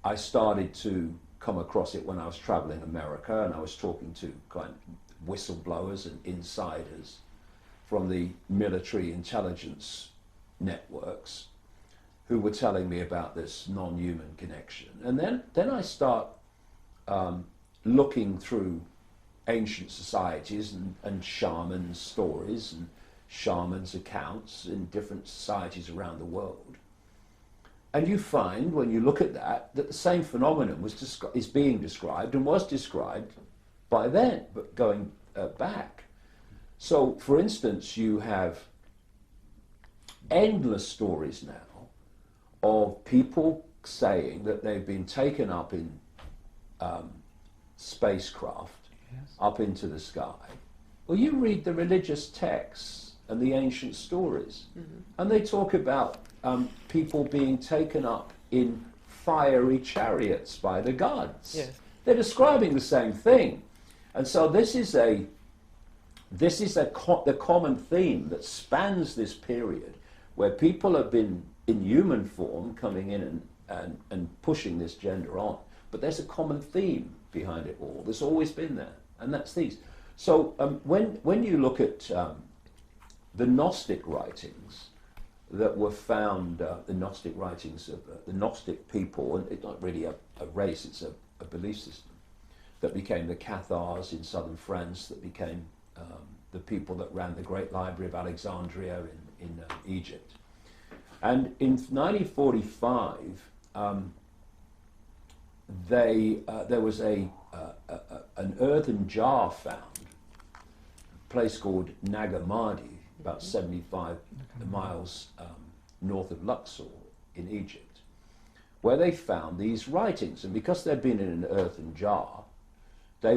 Speaker 2: I started to come across it when I was traveling America, and I was talking to kind of whistleblowers and insiders from the military intelligence networks who were telling me about this non-human connection. And then I start looking through ancient societies and shamans' stories and shamans' accounts in different societies around the world. And you find, when you look at that the same phenomenon is being described and was described by then, but going back. So, for instance, you have endless stories now of people saying that they've been taken up in spacecraft, yes, up into the sky. Well, you read the religious texts and the ancient stories, mm-hmm, and they talk about people being taken up in fiery chariots by the gods. Yes. They're describing the same thing. And so this is the common theme that spans this period, where people have been in human form coming in and pushing this gender on. But there's a common theme behind it all. There's always been there, and that's these. So when you look at the Gnostic writings that were found, the Gnostic writings of the Gnostic people, and it's not really a race, it's a belief system, that became the Cathars in southern France, that became the people that ran the Great Library of Alexandria in Egypt. And in 1945, there was an earthen jar found, a place called Nagamadi, about 75 miles north of Luxor in Egypt, where they found these writings. And because they'd been in an earthen jar, they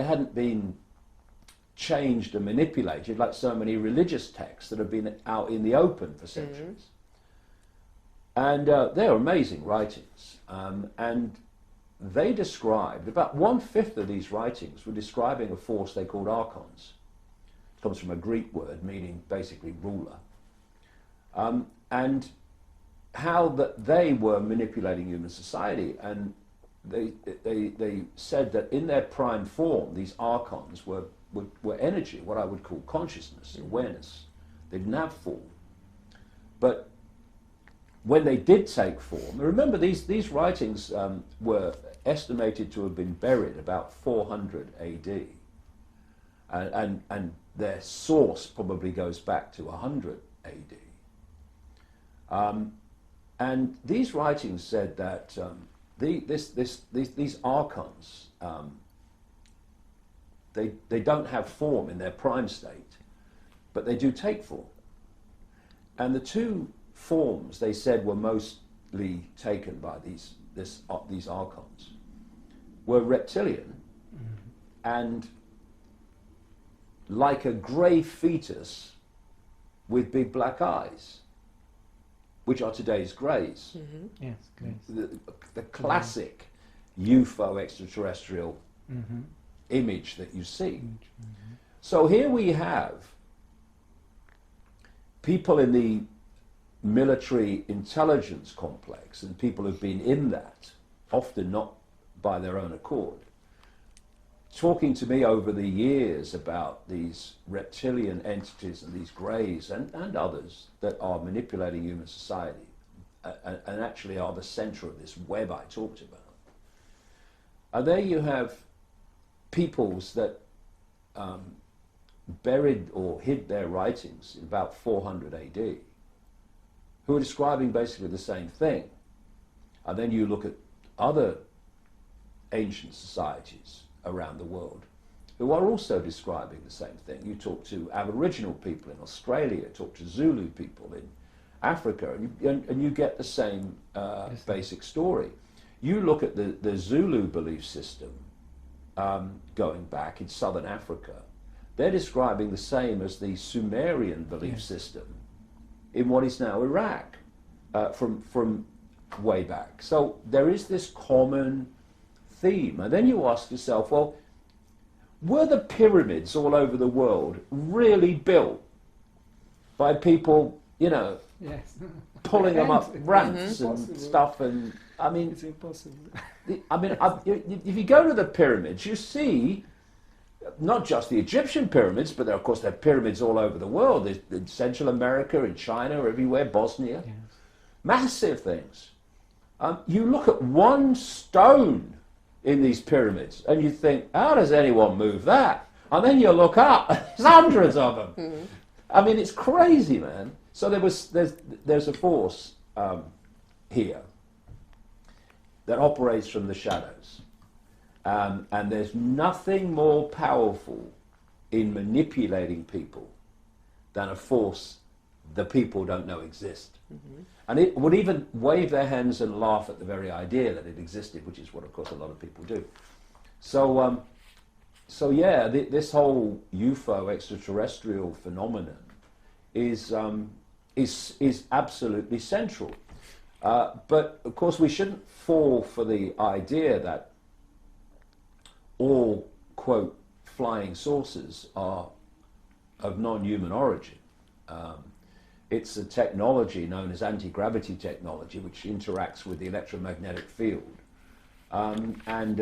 Speaker 2: hadn't been changed and manipulated like so many religious texts that have been out in the open for centuries. Mm-hmm. And they're amazing writings. And they described, about 1/5 of these writings were describing a force they called archons. It comes from a Greek word meaning basically ruler. And how that they were manipulating human society. And they said that in their prime form, these archons were energy, what I would call consciousness, awareness. They didn't have form. But when they did take form, remember these writings were estimated to have been buried about 400 AD. And their source probably goes back to 100 AD. And these writings said that these archons, they don't have form in their prime state, but they do take form. And the two forms they said were mostly taken by these archons were reptilian and like a grey fetus with big black eyes, which are today's greys.
Speaker 3: Yes, greys.
Speaker 2: The classic UFO extraterrestrial image that you see. So here we have people in the military intelligence complex and people who've been in that, often not by their own accord, talking to me over the years about these reptilian entities and these greys and others that are manipulating human society and actually are the center of this web I talked about. And there you have peoples that buried or hid their writings in about 400 AD, who are describing basically the same thing. And then you look at other ancient societies around the world who are also describing the same thing. You talk to Aboriginal people in Australia, talk to Zulu people in Africa, and you get the same basic story. You look at the Zulu belief system going back in southern Africa, they're describing the same as the Sumerian belief system in what is now Iraq from way back. So there is this common theme. And then you ask yourself, well, were the pyramids all over the world really built by people, you know, pulling them up ramps and stuff? And I mean,
Speaker 3: it's impossible.
Speaker 2: If you go to the pyramids, you see not just the Egyptian pyramids, but of course there are pyramids all over the world. There's in Central America, in China, everywhere, Bosnia.
Speaker 3: Yes. Massive
Speaker 2: things. You look at one stone in these pyramids and you think, how does anyone move that? And then you look up, there's hundreds of them. I mean, it's crazy, man. So there's a force here that operates from the shadows. And there's nothing more powerful in manipulating people than a force the people don't know exist. And it would even wave their hands and laugh at the very idea that it existed, which is what, of course, a lot of people do. So, yeah, this whole UFO extraterrestrial phenomenon is absolutely central. But, of course, we shouldn't fall for the idea that all, quote, flying saucers are of non-human origin. It's a technology known as anti-gravity technology, which interacts with the electromagnetic field. And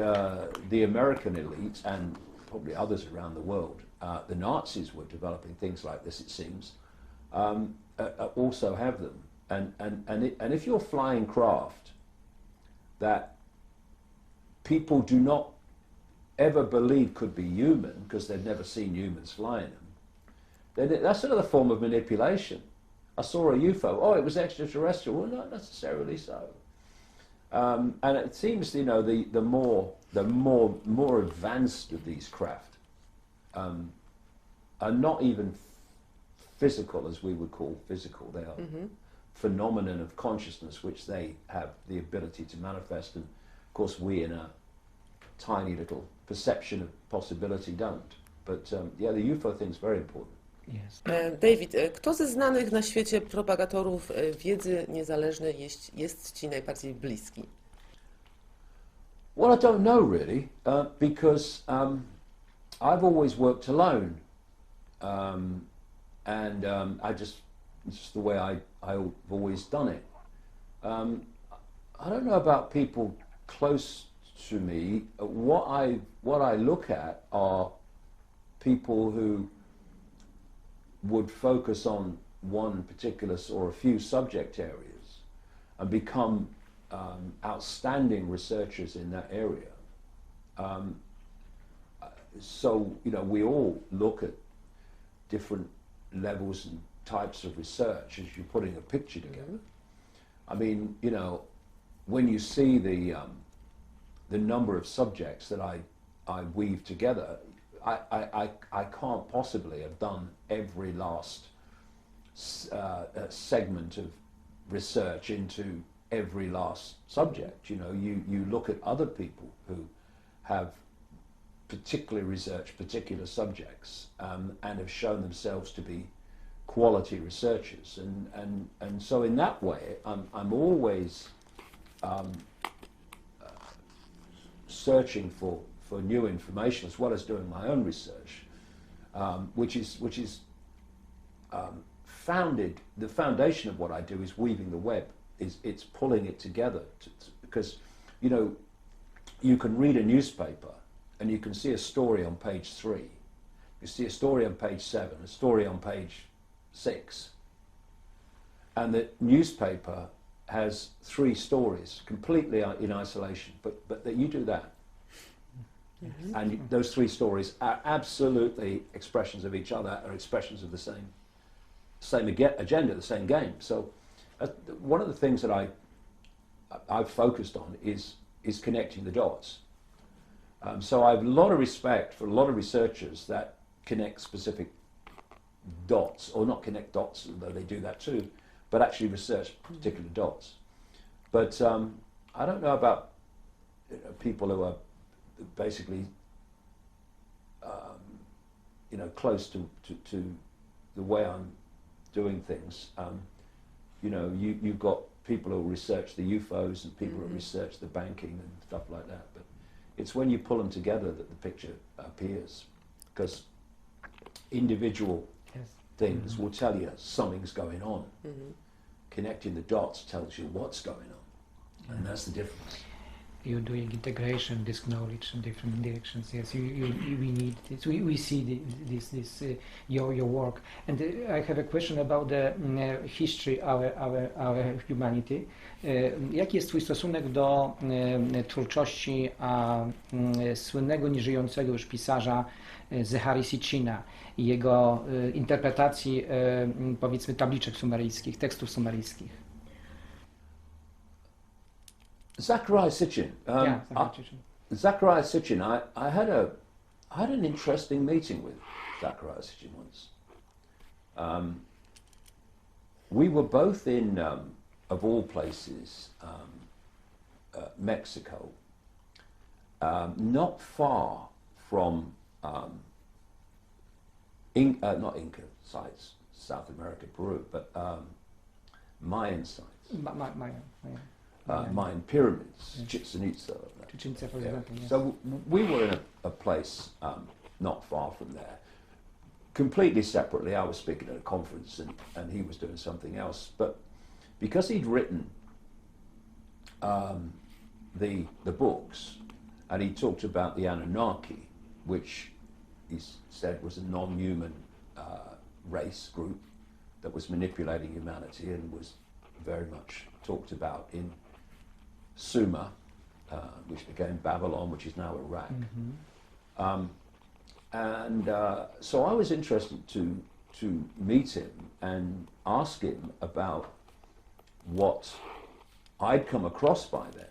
Speaker 2: the American elite, and probably others around the world, the Nazis were developing things like this, it seems, also have them. And if you're flying craft that people do not ever believe could be human, because they've never seen humans flying them, then that's another form of manipulation. I saw a UFO. Oh, it was extraterrestrial. Well, not necessarily so. And it seems, you know, the more advanced of these craft are not even physical, as we would call physical. They are phenomenon of consciousness, which they have the ability to manifest. And of course, we in a tiny little perception of possibility don't. But yeah, the UFO thing is very important.
Speaker 3: Yes.
Speaker 1: David, kto ze znanych na świecie propagatorów wiedzy niezależnej jest Ci najbardziej bliski?
Speaker 2: Well, I don't know really, because I've always worked alone, and it's just the way I've always done it. I don't know about people close to me. What I look at are people who would focus on one particular or a few subject areas and become outstanding researchers in that area. So, you know, we all look at different levels and types of research as you're putting a picture together. I mean, you know, when you see the number of subjects that I weave together, I can't possibly have done every last segment of research into every last subject. You know, you look at other people who have particularly researched particular subjects and have shown themselves to be quality researchers, and so in that way I'm always searching for new information as well as doing my own research, which is the foundation of what I do is weaving the web. It's pulling it together because, you know, you can read a newspaper and you can see a story on page 3, you see a story on page 7, a story on page 6, and the newspaper has 3 stories completely in isolation, but that you do that. Mm-hmm. And those 3 stories are absolutely expressions of each other, are expressions of the same agenda, the same game. So one of the things that I've focused on is connecting the dots. So I have a lot of respect for a lot of researchers that connect specific dots, or not connect dots, though they do that too, but actually research particular dots. But I don't know about people who are basically close to the way I'm doing things. You've got people who research the UFOs and people who research the banking and stuff like that, but it's when you pull them together that the picture appears, because individual things will tell you something's going on. Connecting the dots tells you what's going on, and that's the difference.
Speaker 3: You're doing integration, this knowledge in different directions. Yes, we need this. We see this your work. And I have a question about the history our humanity. Jaki jest twój stosunek do twórczości słynnego, nieżyjącego już pisarza Zechari Sitchina i jego interpretacji, powiedzmy, tabliczek sumeryjskich, tekstów sumeryjskich?
Speaker 2: Zechariah Sitchin. Zechariah Sitchin. I had an interesting meeting with Zechariah Sitchin once. We were both in, of all places, Mexico, not far from not Inca sites, South America, Peru, but Mayan sites. Mayan pyramids, Chichen Itza.
Speaker 3: Chichen Itza, for example. Yes.
Speaker 2: So we were in a place not far from there. Completely separately, I was speaking at a conference and he was doing something else. But because he'd written the books, and he talked about the Anunnaki, which he said was a non-human race group that was manipulating humanity and was very much talked about in Sumer, which became Babylon, which is now Iraq. So I was interested to meet him and ask him about what I'd come across by then,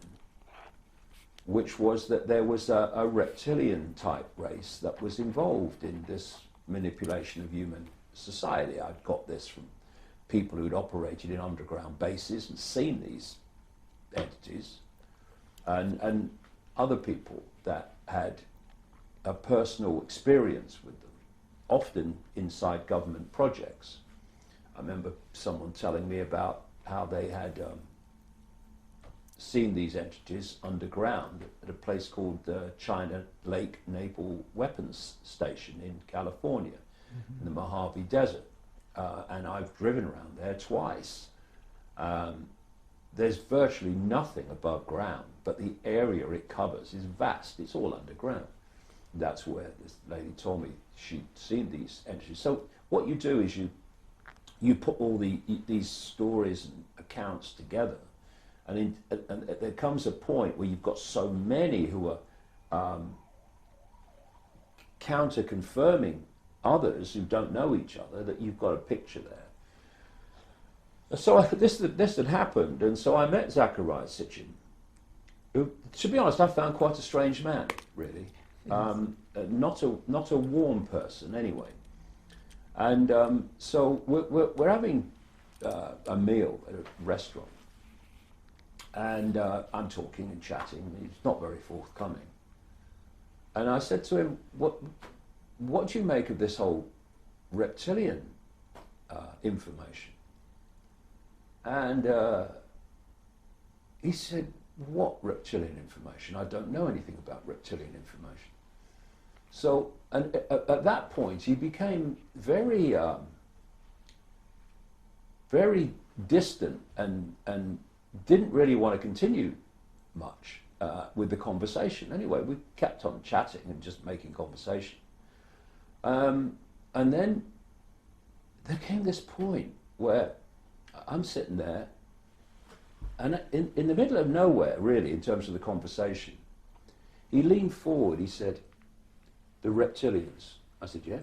Speaker 2: which was that there was a reptilian type race that was involved in this manipulation of human society. I'd got this from people who'd operated in underground bases and seen these entities, and other people that had a personal experience with them, often inside government projects. I remember someone telling me about how they had seen these entities underground at a place called the China Lake Naval Weapons Station in California, in the Mojave Desert. And I've driven around there twice. There's virtually nothing above ground, but the area it covers is vast. It's all underground. That's where this lady told me she'd seen these entities. So what you do is you put all these stories and accounts together, and there comes a point where you've got so many who are counter-confirming others who don't know each other that you've got a picture there. So this had happened, and so I met Zechariah Sitchin, who, to be honest, I found quite a strange man, really. Not a warm person, anyway. And so we're having a meal at a restaurant. And I'm talking and chatting, and he's not very forthcoming. And I said to him, what do you make of this whole reptilian information? And he said, what reptilian information? I don't know anything about reptilian information. So, and at that point, he became very, very distant and didn't really want to continue much with the conversation. Anyway, we kept on chatting and just making conversation. And then there came this point where I'm sitting there, and in the middle of nowhere, really, in terms of the conversation, he leaned forward, he said, "The reptilians." I said, "Yeah?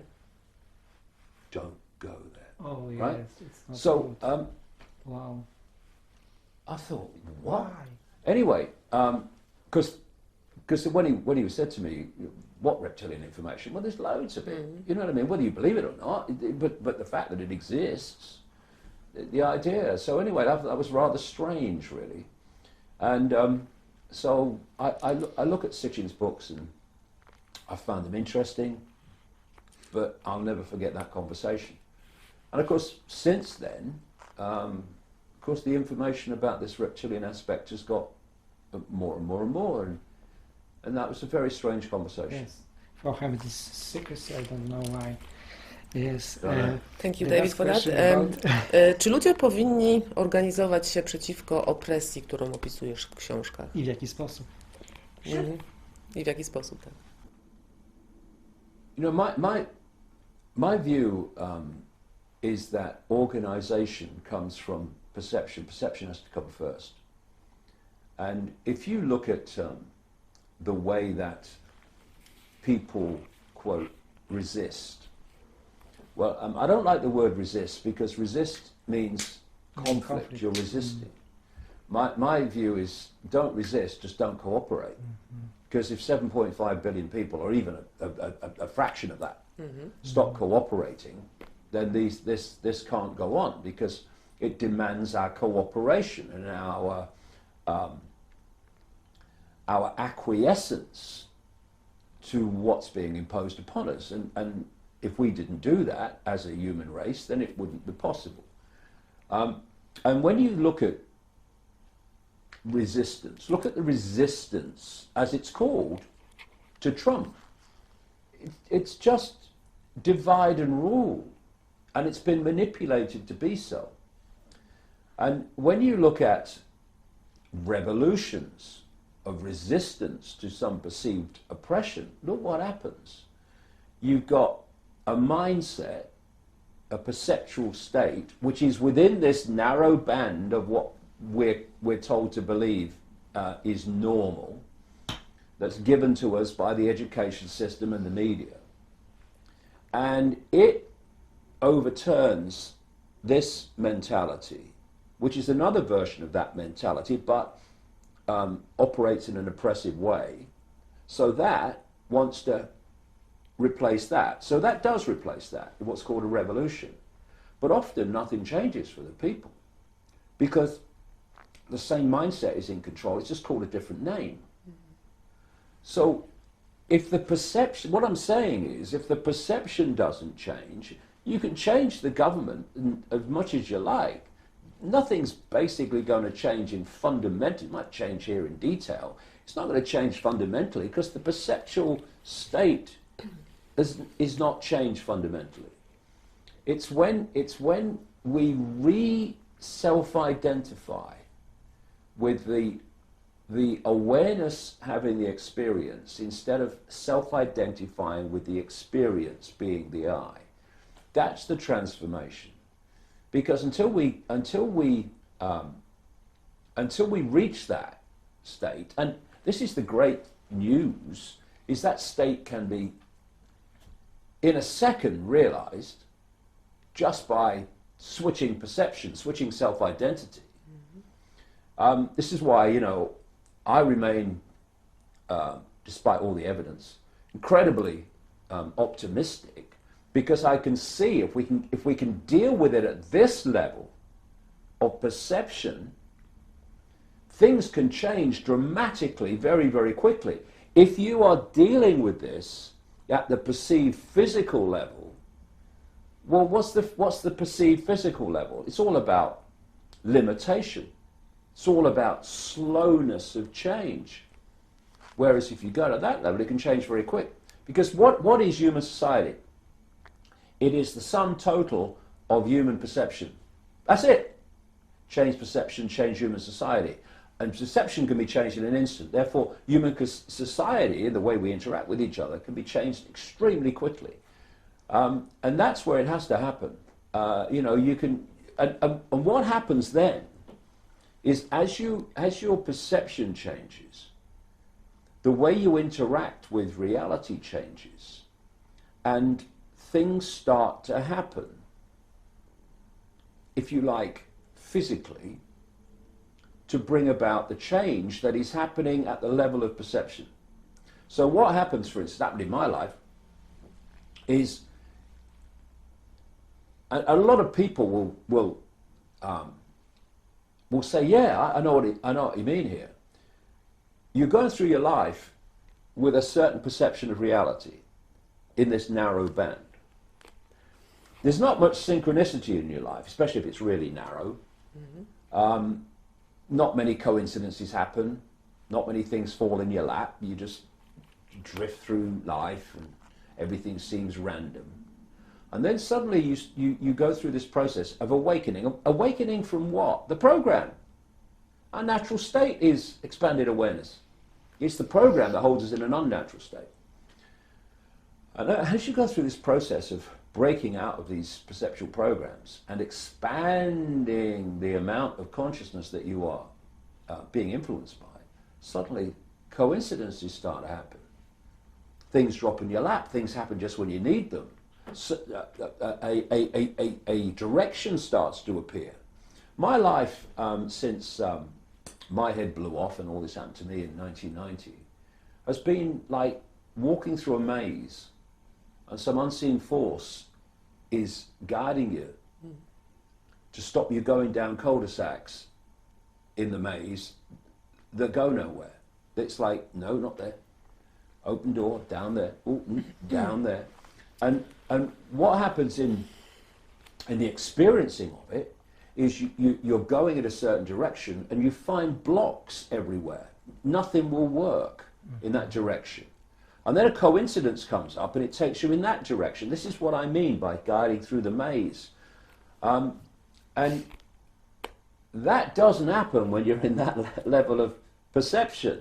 Speaker 2: Don't go there."
Speaker 3: Oh, yes,
Speaker 2: right?
Speaker 3: it's not
Speaker 2: so,
Speaker 3: good. Wow.
Speaker 2: I thought, what?
Speaker 3: Why?
Speaker 2: Anyway, because when he said to me, what reptilian information? Well, there's loads of it. You know what I mean? Whether you believe it or not, but the fact that it exists, the idea. So anyway, that was rather strange, really. And so I look at Sitchin's books and I found them interesting, but I'll never forget that conversation. And of course, since then, of course, the information about this reptilian aspect has got more and more and more, and that was a very strange conversation.
Speaker 3: Yes, for having this secrecy, I don't know why. Yes.
Speaker 1: Thank you, David, for that. Czy ludzie powinni organizować się przeciwko opresji, którą opisujesz w książkach?
Speaker 3: I w jaki sposób?
Speaker 1: I w jaki sposób, tak?
Speaker 2: You know, my view is that organization comes from perception. Perception has to come first. And if you look at the way that people, quote, resist, well, I don't like the word resist, because resist means conflict. You're resisting. My view is don't resist, just don't cooperate. Because if 7.5 billion people, or even a fraction of that, stop cooperating, then this can't go on, because it demands our cooperation and our acquiescence to what's being imposed upon us. And if we didn't do that as a human race, then it wouldn't be possible. And when you look at resistance, look at the resistance, as it's called, to Trump. It's just divide and rule, and it's been manipulated to be so. And when you look at revolutions of resistance to some perceived oppression, look what happens. You've got a mindset, a perceptual state, which is within this narrow band of what we're told to believe is normal, that's given to us by the education system and the media. And it overturns this mentality, which is another version of that mentality, but operates in an oppressive way. So that wants to replace that. So that does replace that, what's called a revolution. But often nothing changes for the people, because the same mindset is in control, it's just called a different name. So if the perception, what I'm saying is, if the perception doesn't change, you can change the government as much as you like. Nothing's basically going to change in fundamental. It might change here in detail. It's not going to change fundamentally, because the perceptual state is not changed fundamentally. It's when we self-identify with the awareness having the experience, instead of self-identifying with the experience being the I. That's the transformation. Because until we reach that state, and this is the great news, is that state can be in a second realized just by switching perception, switching self-identity. This is why, you know, I remain, despite all the evidence, incredibly optimistic, because I can see if we can deal with it at this level, of perception, things can change dramatically very, very quickly. If you are dealing with this at the perceived physical level, well, what's the perceived physical level? It's all about limitation. It's all about slowness of change. Whereas if you go to that level, it can change very quick. Because what is human society? It is the sum total of human perception. That's it. Change perception, change human society. And perception can be changed in an instant. Therefore, human society, the way we interact with each other, can be changed extremely quickly. And that's where it has to happen. You can, and what happens then is as your perception changes, the way you interact with reality changes, and things start to happen, if you like, physically, to bring about the change that is happening at the level of perception. So what happens, for instance, happened in my life, is a lot of people will say, yeah, I know what you mean here. You're going through your life with a certain perception of reality in this narrow band. There's not much synchronicity in your life, especially if it's really narrow. Mm-hmm. Not many coincidences happen. Not many things fall in your lap. You just drift through life and everything seems random. And then suddenly you go through this process of awakening. Awakening from what? The program. Our natural state is expanded awareness. It's the program that holds us in an unnatural state. And as you go through this process of breaking out of these perceptual programs and expanding the amount of consciousness that you are being influenced by, suddenly coincidences start to happen. Things drop in your lap, things happen just when you need them. So, a direction starts to appear. My life, since my head blew off and all this happened to me in 1990, has been like walking through a maze, and some unseen force is guiding you to stop you going down cul-de-sacs in the maze that go nowhere. It's like, no, not there. Open door, down there, ooh, down there. And what happens in the experiencing of it is you're going in a certain direction and you find blocks everywhere. Nothing will work in that direction. And then a coincidence comes up and it takes you in that direction. This is what I mean by guiding through the maze. And that doesn't happen when you're in that level of perception,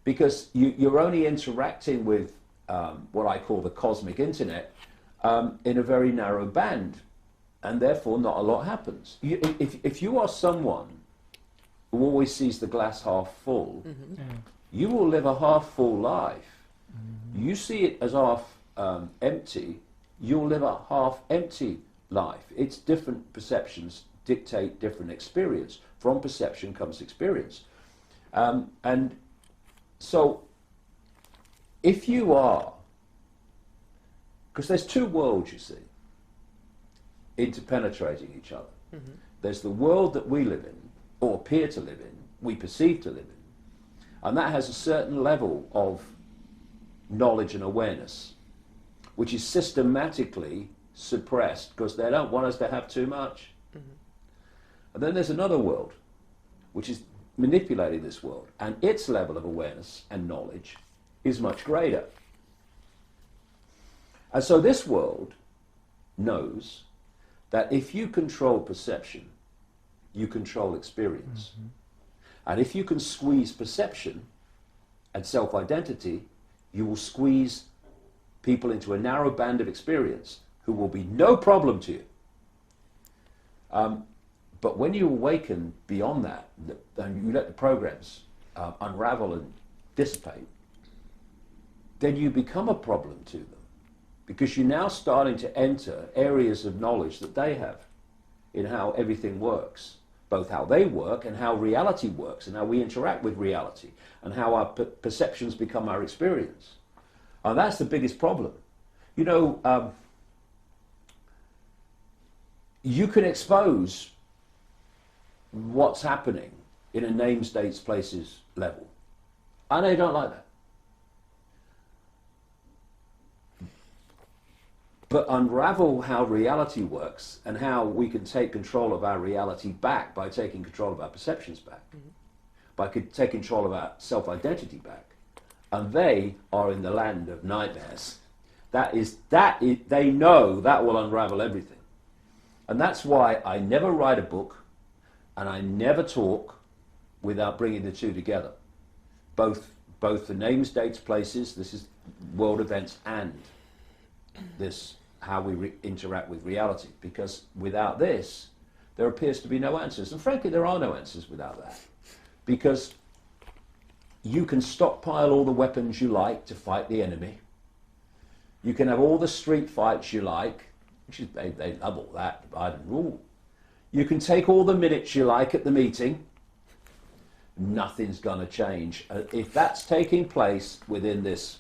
Speaker 2: because you're only interacting with what I call the cosmic internet in a very narrow band, and therefore not a lot happens. If you are someone who always sees the glass half full, mm-hmm. You will live a half full life. Mm-hmm. You see it as half empty, you'll live a half empty life. It's different perceptions dictate different experience. From perception comes experience. And so if you are, because there's two worlds, you see, interpenetrating each other. Mm-hmm. There's the world that we live in, or appear to live in, we perceive to live in, and that has a certain level of knowledge and awareness, which is systematically suppressed because they don't want us to have too much. Mm-hmm. And then there's another world, which is manipulating this world, and its level of awareness and knowledge is much greater. And so this world knows that if you control perception, you control experience. Mm-hmm. And if you can squeeze perception and self-identity, you will squeeze people into a narrow band of experience who will be no problem to you. But when you awaken beyond that, and you let the programs unravel and dissipate, then you become a problem to them, because you're now starting to enter areas of knowledge that they have in how everything works, both how they work and how reality works and how we interact with reality and how our perceptions become our experience. And that's the biggest problem. You know, you can expose what's happening in a names, dates, places level. I know you don't like that. But unravel how reality works and how we can take control of our reality back by taking control of our perceptions back, by taking control of our self-identity back. And they are in the land of nightmares. They know that will unravel everything. And that's why I never write a book and I never talk without bringing the two together. Both the names, dates, places, this is world events, and this how we interact with reality. Because without this, there appears to be no answers. And frankly, there are no answers without that. Because you can stockpile all the weapons you like to fight the enemy. You can have all the street fights you like, which is, they love all that, divide and rule. You can take all the minutes you like at the meeting. Nothing's going to change. If that's taking place within this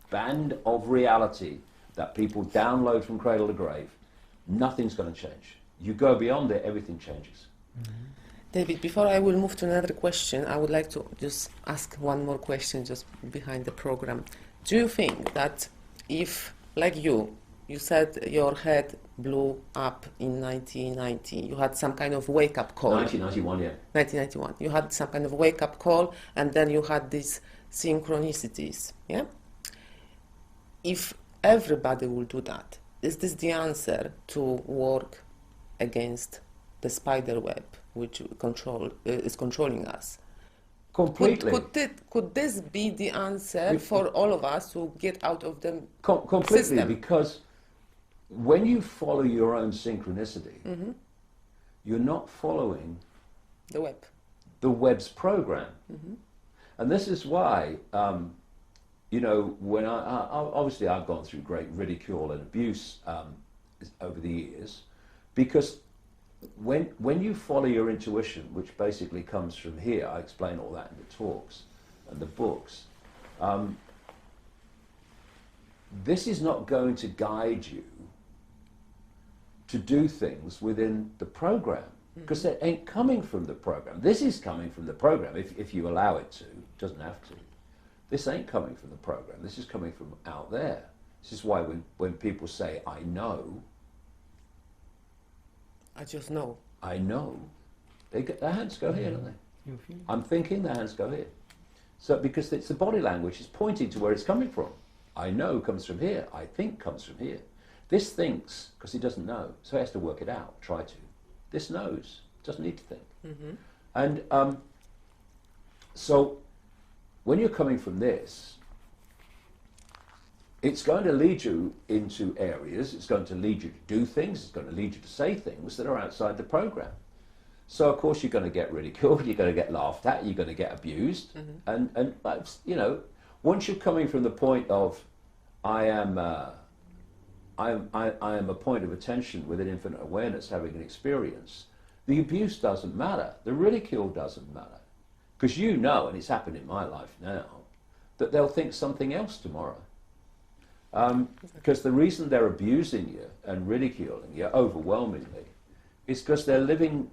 Speaker 2: band of reality that people download from cradle to grave, nothing's going to change. You go beyond it, everything changes.
Speaker 1: David, before I will move to another question, I would like to just ask one more question just behind the program. Do you think that if, like you said your head blew up in 1990, you had some kind of wake-up call?
Speaker 2: 1991, yeah.
Speaker 1: 1991. You had some kind of wake-up call, and then you had these synchronicities, yeah? If everybody will do that, is this the answer to work against the spider web which is controlling us?
Speaker 2: Completely.
Speaker 1: Could this be the answer for all of us to get out of the
Speaker 2: completely
Speaker 1: system?
Speaker 2: Because when you follow your own synchronicity, you're not following the web's program. And this is why, you know, when obviously I've gone through great ridicule and abuse over the years, because when you follow your intuition, which basically comes from here, I explain all that in the talks and the books, this is not going to guide you to do things within the program, because it ain't coming from the program. This is coming from the program, if you allow it to. It doesn't have to. This ain't coming from the program. This is coming from out there. This is why when people say, I know,
Speaker 1: I just know.
Speaker 2: I know, their hands go here, don't they? I'm thinking, their hands go here. So because it's the body language, it's pointing to where it's coming from. I know comes from here. I think comes from here. This thinks because he doesn't know, so he has to work it out, try to. This knows, doesn't need to think. And so when you're coming from this, it's going to lead you into areas, it's going to lead you to do things, it's going to lead you to say things that are outside the program. So of course you're going to get ridiculed, you're going to get laughed at, you're going to get abused. And you know, once you're coming from the point of, I am a point of attention with an infinite awareness having an experience, the abuse doesn't matter, the ridicule doesn't matter. Because you know, and it's happened in my life now, that they'll think something else tomorrow. Because the reason they're abusing you and ridiculing you overwhelmingly is because they're living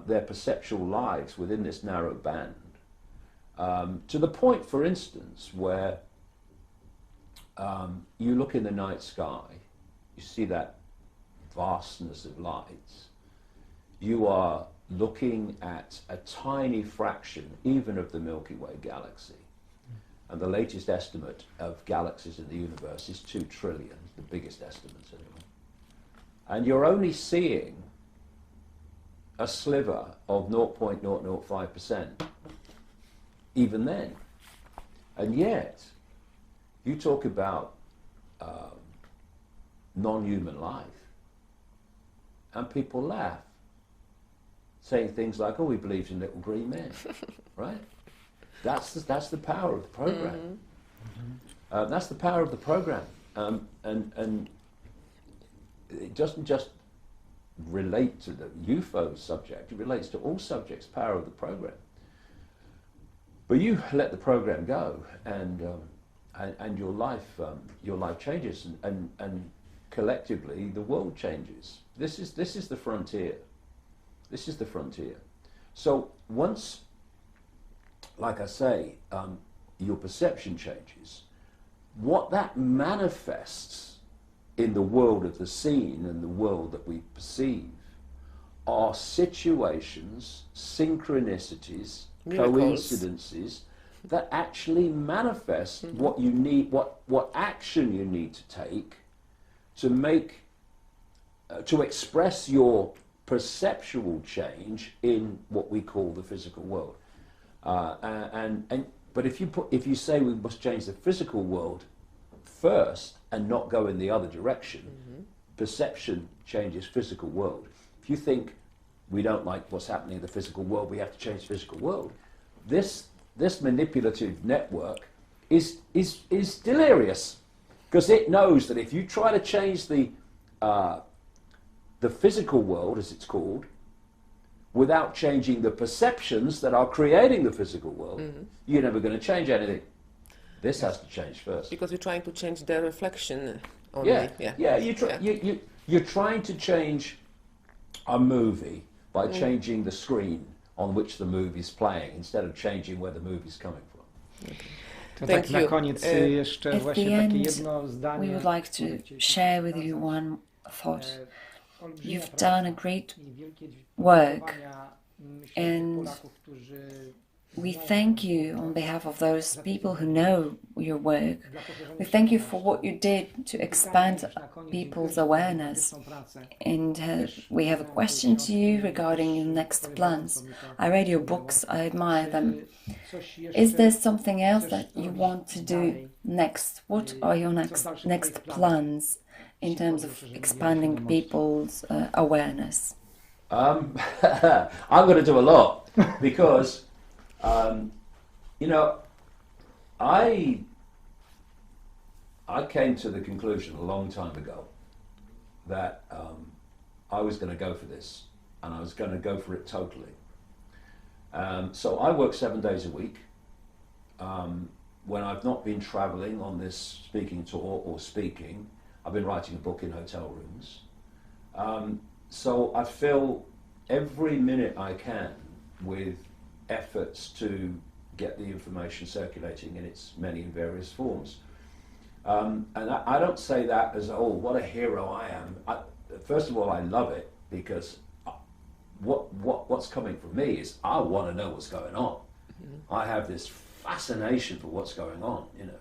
Speaker 2: their perceptual lives within this narrow band. To the point, for instance, where you look in the night sky, you see that vastness of lights. You are looking at a tiny fraction, even of the Milky Way galaxy. And the latest estimate of galaxies in the universe is 2 trillion, the biggest estimates anyway. And you're only seeing a sliver of 0.005%, even then. And yet, you talk about non-human life, and people laugh, saying things like, oh, he believes in little green men, right? That's the power of the program. That's the power of the program. And it doesn't just relate to the UFO subject, it relates to all subjects, power of the program. But you let the program go, and your life changes, and collectively the world changes. This is the frontier. This is the frontier. So once, like I say, your perception changes, what that manifests in the world of the seen and the world that we perceive are situations, synchronicities,
Speaker 1: Miracles.
Speaker 2: coincidences that actually manifest what you need, what action you need to take to make, to express your perceptual change in what we call the physical world. But if you say we must change the physical world first and not go in the other direction, perception changes physical world. If you think we don't like what's happening in the physical world, we have to change the physical world, this manipulative network is delirious, because it knows that if you try to change the physical world, as it's called, without changing the perceptions that are creating the physical world, you're never going to change anything. This has to change first.
Speaker 1: Because you're trying to change the reflection only.
Speaker 2: You're trying to change a movie by changing the screen on which the movie is playing, instead of changing where the movie is coming from.
Speaker 3: To
Speaker 1: Thank
Speaker 3: tak na
Speaker 1: you.
Speaker 3: koniec jeszcze
Speaker 5: At
Speaker 3: właśnie
Speaker 5: the
Speaker 3: takie
Speaker 5: end,
Speaker 3: jedno zdanie.
Speaker 5: we would like to share with you one thought. You've done a great work, and we thank you on behalf of those people who know your work. We thank you for what you did to expand people's awareness. And we have a question to you regarding your next plans. I read your books, I admire them. Is there something else that you want to do next? What are your next plans in terms of expanding people's awareness?
Speaker 2: I'm going to do a lot, because you know, I came to the conclusion a long time ago that I was going to go for this, and I was going to go for it totally. So I work 7 days a week. When I've not been traveling on this speaking tour or speaking, I've been writing a book in hotel rooms. So I fill every minute I can with efforts to get the information circulating in its many and various forms. And I don't say that as, oh, what a hero I am. First of all, I love it, because what's coming from me is I want to know what's going on. I have this fascination for what's going on, you know.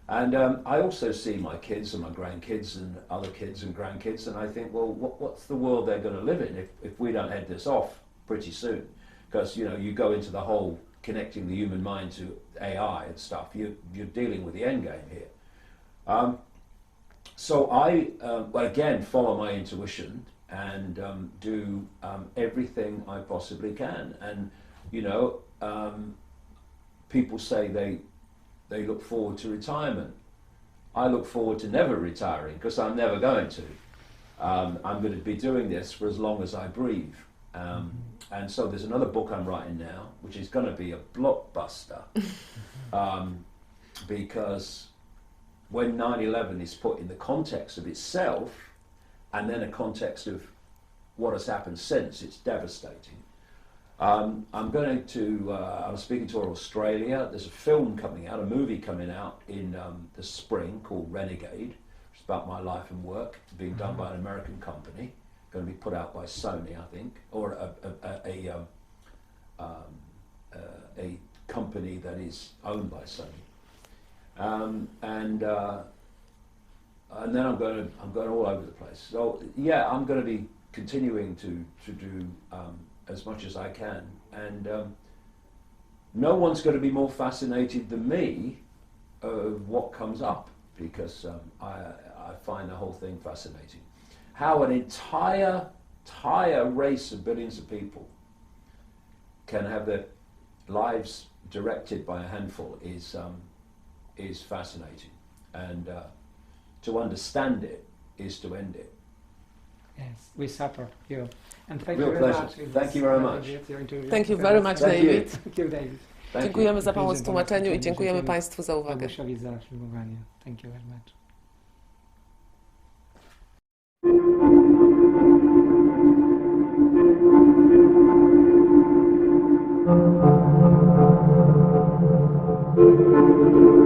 Speaker 2: And I also see my kids and my grandkids and other kids and grandkids, and I think, well, what's the world they're going to live in if we don't head this off pretty soon? Because, you know, you go into the whole connecting the human mind to AI and stuff, you're dealing with the end game here. So I, again, follow my intuition and do everything I possibly can. And, you know, people say they look forward to retirement. I look forward to never retiring, because I'm never going to. I'm going to be doing this for as long as I breathe. And so there's another book I'm writing now, which is going to be a blockbuster, because when 9/11 is put in the context of itself, and then a context of what has happened since, it's devastating. I'm speaking to Australia. There's a film coming out, a movie coming out in the spring called Renegade, which is about my life and work, being done by an American company. Going to be put out by Sony, I think, or a company that is owned by Sony. And then I'm going all over the place. So yeah, I'm going to be continuing to do as much as I can, and no one's going to be more fascinated than me of what comes up, because I find the whole thing fascinating. How an entire race of billions of people can have their lives directed by a handful is fascinating, and to understand it is to end it.
Speaker 3: Yes, we support you. And thank
Speaker 2: Real
Speaker 3: you very
Speaker 2: pleasure.
Speaker 3: much.
Speaker 2: Thank you very much.
Speaker 1: Thank you very much,
Speaker 2: Thank you.
Speaker 1: David.
Speaker 3: Thank you, David.
Speaker 1: Dziękujemy za pomoc w tłumaczeniu i dziękujemy Państwu za uwagę.
Speaker 3: Bogusiowi za filmowanie. Thank you very much.
Speaker 2: you.